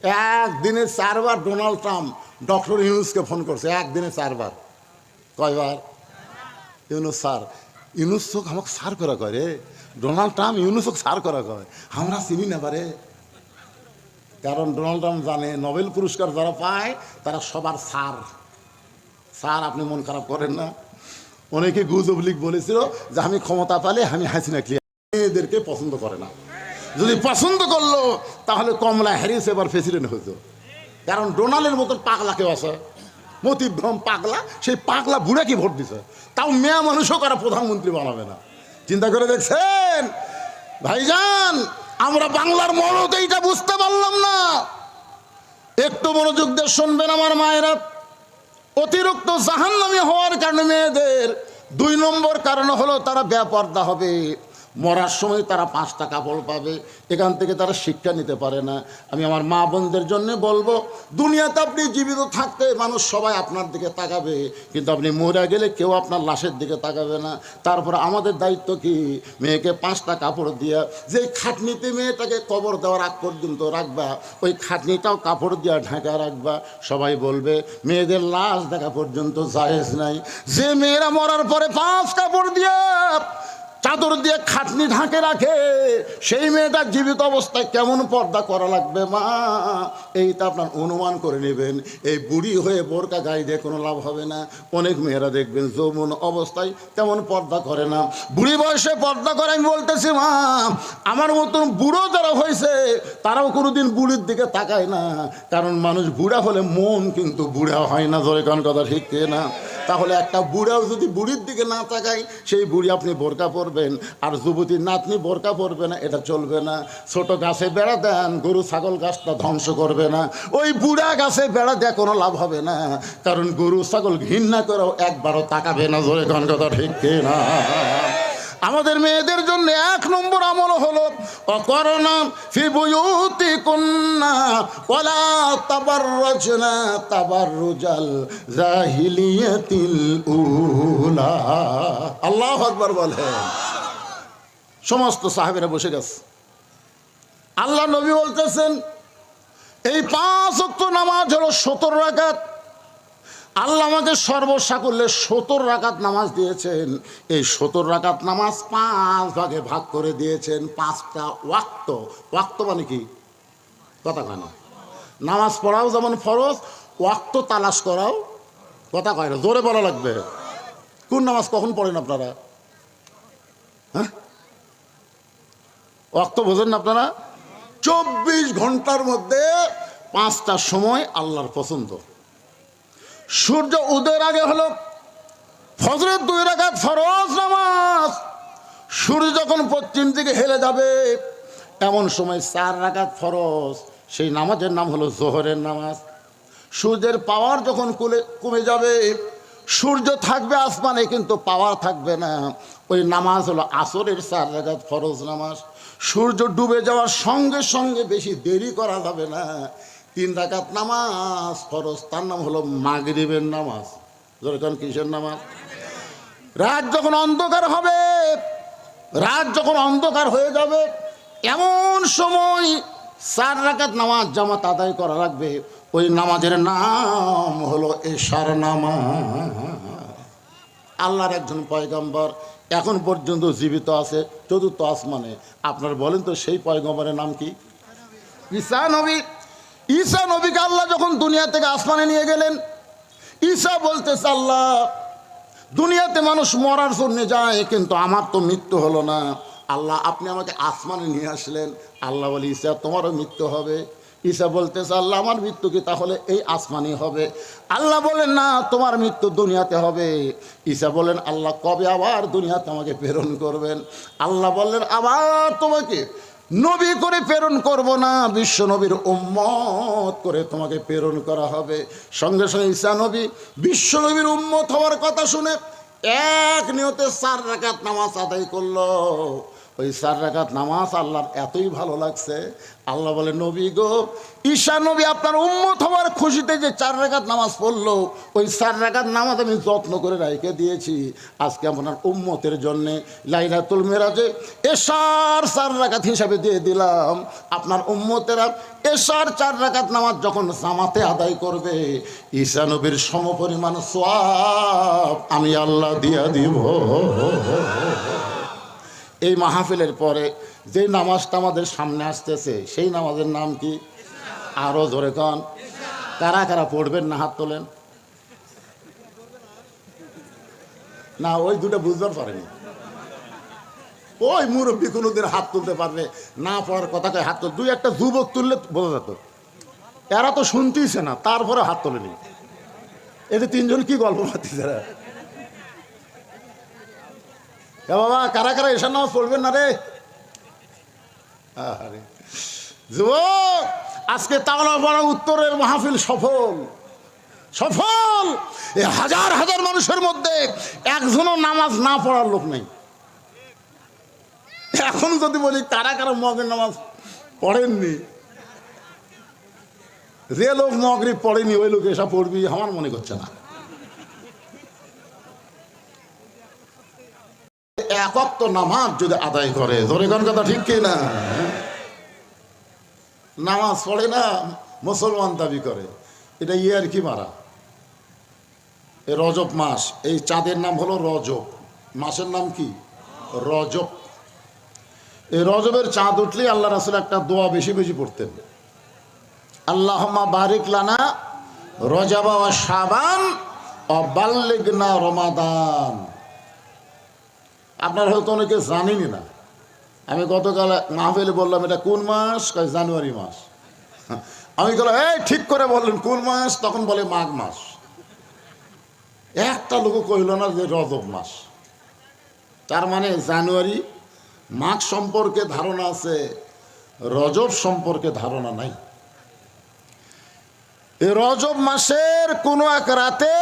একদিনে 4 বার Donald Trump doctor ইউনুসকে phone করছে, একদিনে 4 বার। কয়বার? ইউনুস স্যার, ইউনুস চোখ আমাকে সার করা করে, ডোনাল্ড ট্রাম্প ইউনুসক সার করা কয়, আমরা চিনি না পারে। কারণ ডোনাল্ড ট্রাম্প জানে নোবেল পুরস্কার যারা পায় তারা সবার সার। স্যার আপনি মন খারাপ করেন না। অনেকে গুজব লিগ বলেছিল যে আমি ক্ষমতা পেলে আমি হাসিনা ক্লিয়ার, মেয়েদেরকে পছন্দ করে না। যদি পছন্দ করলো তাহলে কমলা হ্যারিস এবার প্রেসিডেন্ট হতো। কারণ ডোনাল্ডের মতন পাগলা কেউ আছে, মতিভ্রম পাগলা, সেই পাগলা বুড়াকে ভোট দিছে, তাও মেয়ে মানুষও কারা প্রধানমন্ত্রী বানাবে না। চিন্তা করে দেখছেন ভাইজান, আমরা বাংলার মরদ এইটা বুঝতে পারলাম না। একটু মনোযোগ দিয়ে শুনবেন আমার মায়েরা। অতিরিক্ত জাহান্নামী হওয়ার কারণে মেয়েদের 2 নম্বর কারণ হলো তারা বেপর্দা হবে। মরার সময় তারা 5টা কাপড় পাবে, এখান থেকে তারা শিক্ষা নিতে পারে না। আমি আমার মা বোনদের জন্য বলবো, দুনিয়াতে আপনি জীবিত থাকতে মানুষ সবাই আপনার দিকে তাকাবে, কিন্তু আপনি মরে গেলে কেউ আপনার লাশের দিকে তাকাবে না। তারপর আমাদের দায়িত্ব কি? মেয়েকে 5টা কাপড় দিয়া, যে খাটনিতে মেয়েটাকে কবর দেওয়ার আগ পর্যন্ত রাখবা, ওই খাটনিটাও কাপড় দিয়া ঢাকা রাখবা। সবাই বলবে মেয়েদের লাশ দেখা পর্যন্ত জায়েজ নাই। যে মেয়েরা মরার পরে 5 কাপড় দিয়া, চাদর দিয়ে খাটনি ঢাকে রাখে, সেই মেয়েটার জীবিত অবস্থায় কেমন পর্দা করা লাগবে মা, এইটা আপনার অনুমান করে নেবেন। এই বুড়ি হয়ে বোরকা গায়ে দিয়ে কোনো লাভ হবে না। অনেক মেয়েরা দেখবেন যৌবন অবস্থায় তেমন পর্দা করে না, বুড়ি বয়সে পর্দা করে। আমি বলতেছি মা, আমার মতন বুড়ো যারা হয়েছে তারাও কোনোদিন বুড়ির দিকে তাকায় না, কারণ মানুষ বুড়া হলে মন কিন্তু বুড়া হয় না। ধরে কোন কথা ঠিক না? তাহলে একটা বুড়াও যদি বুড়ির দিকে না তাকায়, সেই বুড়ি আপনি বোরকা পরবেন, আর যুবতীর নাতনি বোরকা পরবে না, এটা চলবে না। ছোট গাছে বেড়া দেন, গরু ছাগল গাছটা ধ্বংস করবে না। ওই বুড়া গাছে বেড়া দেয় কোনো লাভ হবে না, কারণ গরু ছাগল ঘৃণা করেও একবারও তাকাবে না। জোরে কোন কথা ঠিক না? আমাদের মেয়েদের জন্য 1 নম্বর আমল হলো অকরনা ফি বুয়ুতিকুন্না ওয়ালা তাবাররাজনা তাবাররুজাল জাহিলিয়াতিল উলা। আল্লাহু আকবার বলেন। সমস্ত সাহাবীরা বসে গেছে। আল্লাহ নবী বলতেছেন এই 5 ওয়াক্ত নামাজ হলো 70 রাকাত। আল্লাহ আমাকে সর্বসাকুল্যে 70 রাকাত নামাজ দিয়েছেন। এই 70 রাকাত নামাজ 5 ভাগে ভাগ করে দিয়েছেন। 5টা ওয়াক্ত। ওয়াক্ত মানে কি? কথা কয় না। নামাজ পড়াও যেমন ফরজ, ওয়াক্ত তালাশ করাও কথা কয় না, জোরে বলা লাগবে। কোন নামাজ কখন পড়েন আপনারা? হ্যাঁ, ওয়াক্ত বোঝেন না আপনারা? 24 ঘন্টার মধ্যে 5টা সময় আল্লাহর পছন্দ। সূর্য উদয়ের আগে হলো ফজরের 2 রাকাত ফরজ নামাজ। সূর্য যখন পশ্চিম দিকে হেলে যাবে এমন সময় 4 রাকাত ফরজ, সেই নামাজের নাম হলো জোহরের নামাজ। সূর্যের পাওয়ার যখন কমে যাবে, সূর্য থাকবে আসমানে কিন্তু পাওয়ার থাকবে না, ওই নামাজ হলো আসরের 4 রাকাত ফরজ নামাজ। সূর্য ডুবে যাওয়ার সঙ্গে সঙ্গে বেশি দেরি করা যাবে না, 3 রাকাত নামাজ ফরজ, তার নাম হলো মাগরিবের নামাজ। যেরকম কিসের নামাজ? রাত যখন অন্ধকার হবে, রাত যখন অন্ধকার হয়ে যাবে এমন সময় 4 রাকাত নামাজ জামাত আদায় করা লাগবে। ওই নামাজের নাম হলো এশার নামাজ। আল্লাহর একজন পয়গম্বর এখন পর্যন্ত জীবিত আছে 4র্থ আসমানে। আপনার বলেন তো সেই পয়গম্বরের নাম কি? ঈসা নবী। ঈসা নবীকে আল্লাহ যখন দুনিয়া থেকে আসমানে নিয়ে গেলেন, ঈসা বলতেছে আল্লাহ, দুনিয়াতে মানুষ মরার জন্য যায় কিন্তু আমার তো মৃত্যু হলো না। আল্লাহ আপনি আমাকে আসমানে নিয়ে আসলেন। আল্লাহ বলে ঈসা তোমারও মৃত্যু হবে। ঈসা বলতেছে আল্লাহ আমার মৃত্যু কি তাহলে এই আসমানে হবে? আল্লাহ বলেন না, তোমার মৃত্যু দুনিয়াতে হবে। ঈসা বলেন আল্লাহ কবে আবার দুনিয়াতে আমাকে প্রেরণ করবেন? আল্লাহ বললেন আবার তোমাকে নবী করে প্রেরণ করব না, বিশ্ব নবীর উম্মত করে তোমাকে প্রেরণ করা হবে। সঙ্গে সঙ্গে ঈসা নবী বিশ্ব নবীর উম্মত হওয়ার কথা শুনে এক নিয়তে 4 রাকাত নামাজ আদায় করলো। ওই 4 রাকাত নামাজ আল্লাহর এতই ভালো লাগছে, আল্লাহ বলে, নবী গো, ঈশা নবী আপনার উম্মত হওয়ার খুশিতে যে 4 রাকাত নামাজ পড়লো, ওই 4 রাকাত নামাজ আমি যত্ন করে রেখে দিয়েছি। আজকে আপনার উম্মতের জন্যে লাইলাতুল মেরাজে এশার 4 রাকাত হিসাবে দিয়ে দিলাম। আপনার উম্মতেরা এশার 4 রাকাত নামাজ যখন জামাতে আদায় করবে, ঈশা নবীর সমপরিমাণ সওয়াব আমি আল্লাহ দিয়া দিব। এই মাহফিলের পরে যে নামাজটা আমাদের সামনে আসতেছে, সেই নামাজের নাম কি? আরো জোরে কন। কারা কারা পড়বেন না হাত তোলেন। না, ওই দুটো বুঝবার পারেনি। ওই মুরব্বী কোনোদিন হাত তুলতে পারবে না, পড়ার কথা কয় হাত তুল। 2-1টা যুবক তুললে বোঝা যেত, এরা তো শুনতেইছে না, তারপরে হাত তোলেনি। এদের 3 জন কি গল্প মারতেছে এরা। বাবা, কারা কারা এশার নামাজ পড়বেন না রে? আরে যুবক, আজকে তাওলা পড়া উত্তরের মাহফিল সফল সফল। এই হাজার হাজার মানুষের মধ্যে একজনও নামাজ না পড়ার লোক নেই। এখন যদি বলি কারা কারা মগের নামাজ পড়েননি, যে লোক মগরিব পড়েনি ওই লোক এসব পড়বি আমার মনে করছে না। এক ওয়াক্ত নামাজ যদি আদায় করে, ধরে কোন কথা ঠিক কি না? নামাজ পড়ে না, মুসলমান দাবি করে, এটা ইয়ার কি মারা। এই রজব মাস, এই চাঁদের নাম হলো রজব, মাসের নাম কি? রজব। এই রজবের চাঁদ উঠলে আল্লাহ রাসূল একটা দোয়া বেশি বেশি পড়তেন, আল্লাহুম্মা বারিক লানা রজবা ওয়া শাবান ওয়া বাল্লিগনা রমাদান। আপনারা হয়তো অনেকে জানেনই না। আমি গতকাল মাহফিলে বললাম, এটা কোন মাস? কয় জানুয়ারি মাস। আমি বললাম, এই ঠিক করে বললেন কোন মাস? তখন বলে মাঘ মাস। একটা লোক কইল না যে রজব মাস। তার মানে জানুয়ারি মাঘ সম্পর্কে ধারণা আছে, রজব সম্পর্কে ধারণা নাই। এই রজব মাসের কোনো এক রাতে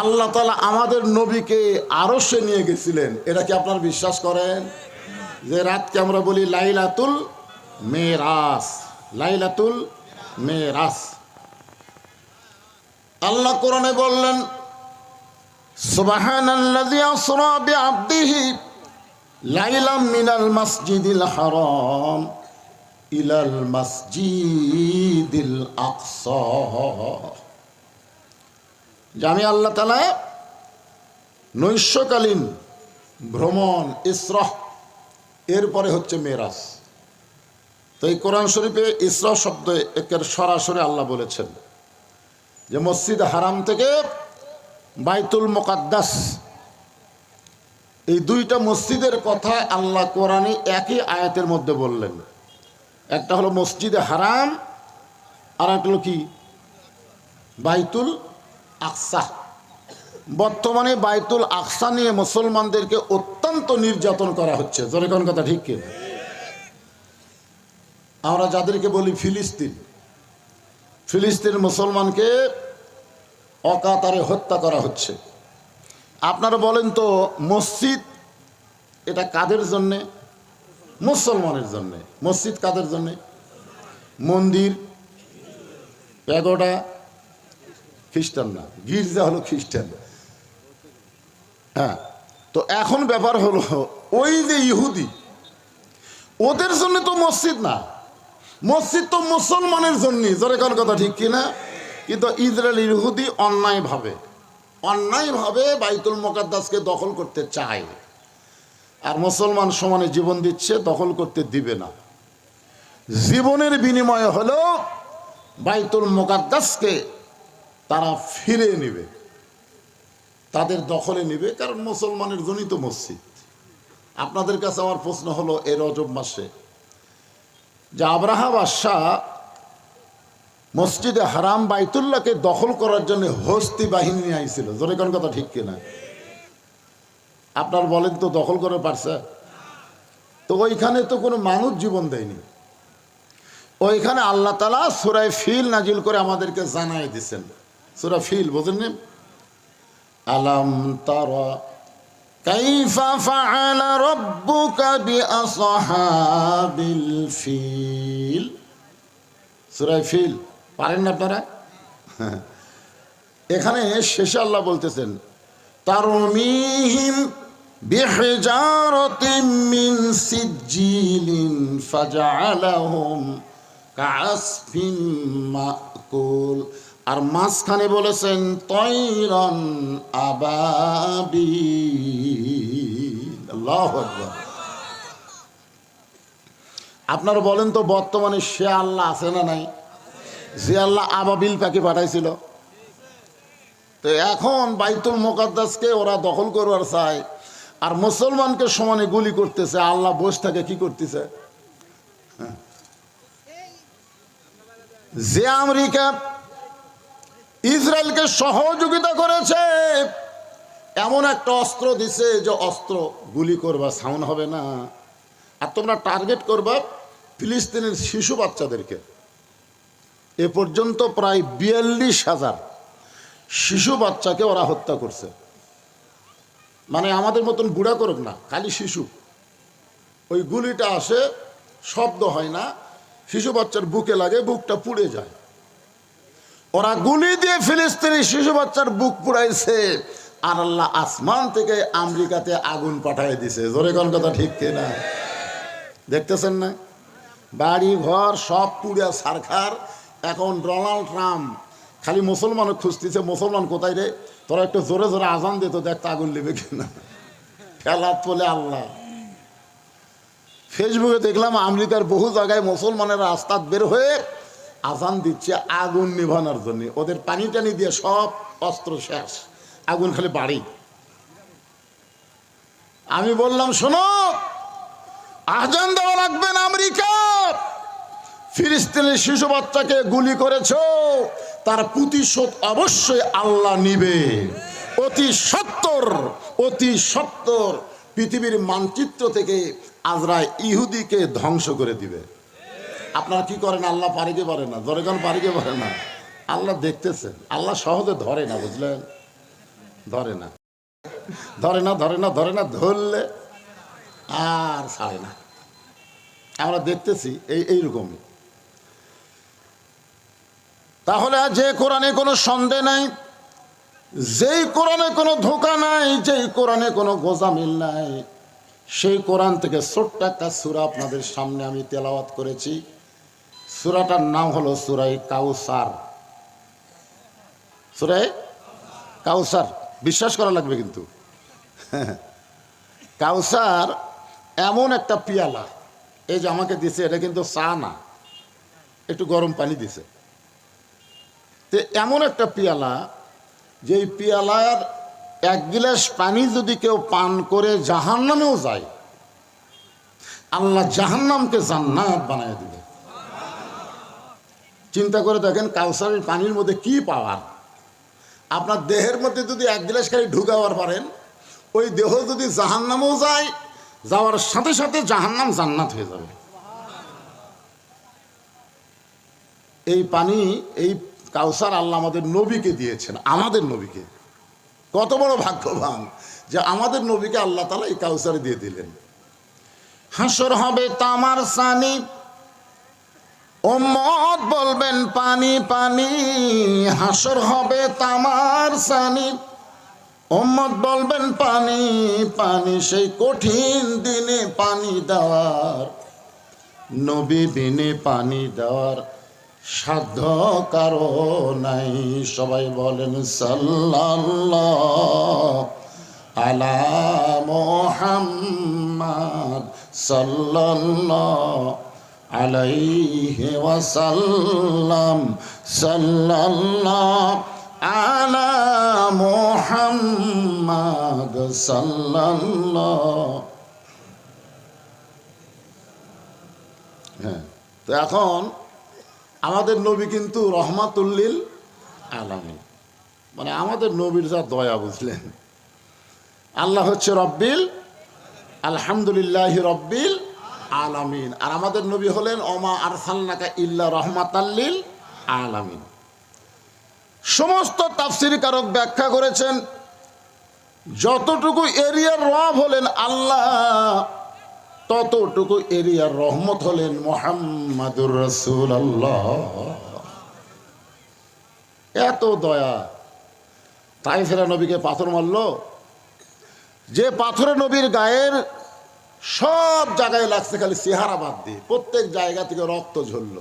আল্লাহ তাআলা আমাদের নবীকে আরশে নিয়ে গেছিলেন। এটা কি আপনারা বিশ্বাস করেন? যে রাতকে আমরা বলি লাইলাতুল মেরাজ, লাইলাতুল মেরাজ। আল্লাহ কোরআনে বললেন, সুবহানাল্লাযী আসরা বিআবদিহি লাইলাম মিনাল মাসজিদিল হারাম ইলাল মাসজিদিল আকসা। যে আমি আল্লাহ তাআলা নৈশকালীন ভ্রমণ ইসরা, এরপরে হচ্ছে মেরাজ। তো এই কোরআন শরীফে ইসরা শব্দ একের সরাসরি আল্লাহ বলেছেন যে মসজিদ হারাম থেকে বাইতুল মুকাদ্দাস, এই 2টা মসজিদের কথা আল্লাহ কোরআনে একই আয়াতের মধ্যে বললেন। একটা হলো মসজিদে হারাম, আর একটা হলো কি? বাইতুল আকসা। বর্তমানে বাইতুল আকসা নিয়ে মুসলমানদেরকে অত্যন্ত নির্যাতন করা হচ্ছে। জোরে কোন কথা ঠিক কি? আমরা যাদেরকে বলি ফিলিস্তিন, ফিলিস্তিন মুসলমানকে অকাতরে হত্যা করা হচ্ছে। আপনারা বলেন তো, মসজিদ এটা কাদের জন্যে? মুসলমানের জন্যে। মসজিদ কাদের জন্যে? মন্দির প্যাগোডা খ্রিস্টান না, গির্জা হলো খ্রিস্টান। হ্যাঁ, তো এখন ব্যাপার হলো, ওই যে ইহুদি, ওদের জন্য তো মসজিদ না, মসজিদ তো মুসলমানের জন্য। জোরে কোন কথা ঠিক কিনা? কিন্তু ইসরায়েল ইহুদি অন্যায়ভাবে বাইতুল মুকাদ্দাসকে দখল করতে চায়, আর মুসলমান সমানে জীবন দিচ্ছে, দখল করতে দিবে না। জীবনের বিনিময়ে হলেও বাইতুল মুকাদ্দাসকে তারা ফিরে নেবে, তাদের দখলে নেবে, কারণ মুসলমানের জন্যই তো মসজিদ। আপনাদের কাছে আমার প্রশ্ন হলো, এই রজব মাসে যে আব্রাহা বাদশাহ মসজিদে হারাম বাইতুল্লাহকে দখল করার জন্য হস্তি বাহিনী নিয়ে আইছিল, জোরে কোন কথা ঠিক কিনা? আপনার বলেন তো, দখল করে পারছে? তো ওইখানে তো কোনো মানুষ জীবন দেয়নি। ওইখানে আল্লাহ তাআলা সূরা ফিল নাজিল করে আমাদেরকে জানাই দিয়েছেন। সূরা ফিল বোঝেন? আলাম তারা কাইফা ফাআলা রাব্বুকা বিআসহাবিল ফিল। সূরা ফিল পারেন না আপনারা? এখানে শেষে আল্লাহ বলতেছেন তারমিহিম বিহিজারাতিন মিন সিজ্জিলিন ফাজআলাহুম কাআসফিন মাকুল। আর মাঝখানে বলেছেন তয়রান আবাবিল। আল্লাহু আকবার। আপনারা বলেন তো বর্তমানে সে আল্লাহ আছে না নাই? যে আল্লাহ আবাবিল পাখি পাঠাইছিল। তো এখন বাইতুল মুকাদ্দাসকে ওরা দখল করবার চায়, আর মুসলমানকে সমানে গুলি করতেছে। আল্লাহ বসে থাকে কি করতেছে? যে আমেরিকা ইসরায়েলকে সহযোগিতা করেছে, এমন একটা অস্ত্র দিছে যে অস্ত্র গুলি করবা সাউন্ড হবে না, আর তোমরা টার্গেট করবা ফিলিস্তিনের শিশু বাচ্চাদেরকে। এ পর্যন্ত প্রায় ৪২,০০০ শিশু বাচ্চাকে ওরা হত্যা করছে। মানে আমাদের মতন বুড়া করুক না, খালি শিশু। ওই গুলিটা আসে, শব্দ হয় না, শিশু বাচ্চার বুকে লাগে, বুকটা পুড়ে যায়। ওরা গুলি দিয়ে ফিলিস্তিনি শিশু বাচ্চার বুক পুড়াইছে, আর আল্লাহ আসমান থেকে আমেরিকাতে আগুন পাঠিয়ে দিছে। জোরে কোন কথা ঠিক কিনা? দেখতেছেন না? বাড়ি ঘর সব পুড়ে ছারখার। এখন ডোনাল্ড ট্রাম্প খালি মুসলমানও খুঁজতেছে, মুসলমান কোথায় রে, তোরা একটু জোরে জোরে আজান দিত, দেখতে আগুন নেবে কিনা। খেলাত বলে আল্লাহ। ফেসবুকে দেখলাম আমেরিকার বহু জায়গায় মুসলমানের রাস্তা বের হয়ে আজান দিচ্ছে আগুন নিভানোর জন্য। ওদের পানি টানি দিয়ে সব অস্ত্র শেষ, আগুন খালি বাড়ি। আমি বললাম শোনো, আজান দেওয়া লাগবে না। আমেরিকা ফিলিস্তিনের শিশু বাচ্চাকে গুলি করেছো, তার প্রতিশোধ অবশ্যই আল্লাহ নিবে। অতি সত্তর পৃথিবীর মানচিত্র থেকে আজরাইল ইহুদিকে ধ্বংস করে দিবে। আপনারা কি করেন? আল্লাহ পারিকে পারে না, জনগণ পারিকে পারে না। আল্লাহ দেখতেছেন, আল্লাহ সহজে ধরে না, বুঝলেন? ধরে না, ধরলে আর ছাড়ে না। আমরা দেখতেছি এইরকমই। তাহলে যে কোরআনে কোনো সন্দেহ নাই, যেই কোরআনে কোনো ধোঁকা নাই, যেই কোরআনে কোনো গোজামিল নাই, সেই কোরআন থেকে ছোট্ট একটা সূরা আপনাদের সামনে আমি তেলাওয়াত করেছি। সূরাটার নাম হলো সূরা কাউসার। সূরা কাউসার, বিশ্বাস করা লাগবে কিন্তু। কাউসার এমন একটা পিয়ালা, এই যে আমাকে দিছে, এটা কিন্তু চা না, একটু গরম পানি দিছে। তো এমন একটা পিয়ালা, যেই পিয়ালার এক গিলাস পানি যদি কেউ পান করে জাহান্নামেও যায়, আল্লাহ জাহান্নামকে জান্নাত বানায় দিবে। চিন্তা করে দেখেন কাউসারের পানির মধ্যে কি পাওয়ার। আপনার দেহের মধ্যে যদি এক গিলাস খালি ঢুকাবার পারেন, ওই দেহ যদি জাহান্নামেও যায়, যাওয়ার সাথে সাথে জাহান্নাম জান্নাত হয়ে যাবে। এই পানি, এই কাউসার আল্লাহ আমাদের নবীকে দিয়েছেন, আমাদের নবীকে। কত বড় ভাগ্যবান যে আমাদের নবীকে আল্লাহ তাআলা এই কাউসার দিয়ে দিলেন। হাসর হবে তামার সানি, উম্মত বলবেন পানি পানি। হাসর হবে তামার সানি, উম্মত বলবেন পানি পানি। সেই কঠিন দিনে পানি দেওয়ার, নবী বিনে পানি দেওয়ার সাধ্য কারো নাই। সবাই বলেন সাল্লাল্লাহু আলা মুহাম্মাদ সাল্লাল্লাহু আলাইহি ওয়াসাল্লাম। সাল্লাল্লাহু আলা মুহাম্মাদ সাল্লাল্লাহু। হ্যাঁ, তো এখন আমাদের নবী কিন্তু রহমাতুল্লিল আলামিন, মানে আমাদের নবীর যা দয়া, বুঝলেন? আল্লাহ হচ্ছে রব্বিল, আলহামদুলিল্লাহি রব্বিল আলামিন। আর আমাদের নবী হলেন ওমা আরসালনাকা ইল্লা রহমাতাল্লিল আলামিন। সমস্ত তাফসীর কারক ব্যাখ্যা করেছেন যতটুকু এরিয়ার রব হলেন আল্লাহ, ততটুকু এরিয়ার রহমত হলেন মুহাম্মাদুর রাসূলুল্লাহ। এত দয়া। তাইফেরা নবীকে পাথর মারল, যে পাথরে নবীর গায়ের সব জায়গায় লাগছে, খালি চেহারা বাদ দিয়ে প্রত্যেক জায়গা থেকে রক্ত ঝরল।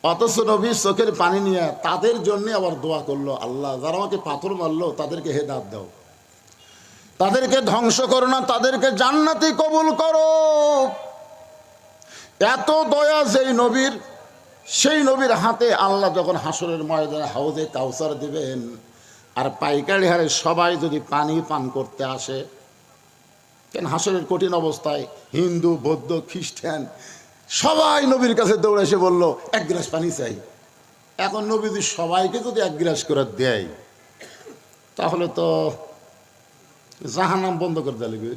অথচ নবী চোখের পানি নিয়ে তাদের জন্য আবার দোয়া করলো, আল্লাহ যারা আমাকে পাথর মারলো তাদেরকে হেদায়েত দাও, তাদেরকে ধ্বংস করো না, তাদেরকে জান্নাতি কবুল করো। এত দয়া যেই নবীর, সেই নবীর হাতে আল্লাহ যখন হাসরের ময়দানে হাউজে কাউসার দিবেন, আর পাইকারি হারে সবাই যদি পানি পান করতে আসে, কেন হাসরের কঠিন অবস্থায় হিন্দু বৌদ্ধ খ্রিস্টান সবাই নবীর কাছে দৌড়ে এসে বললো এক গ্লাস পানি চাই। এখন নবী যদি সবাইকে যদি এক গ্লাস করে দেয়, তাহলে তো জাহান্নাম বন্ধ করে দিলে,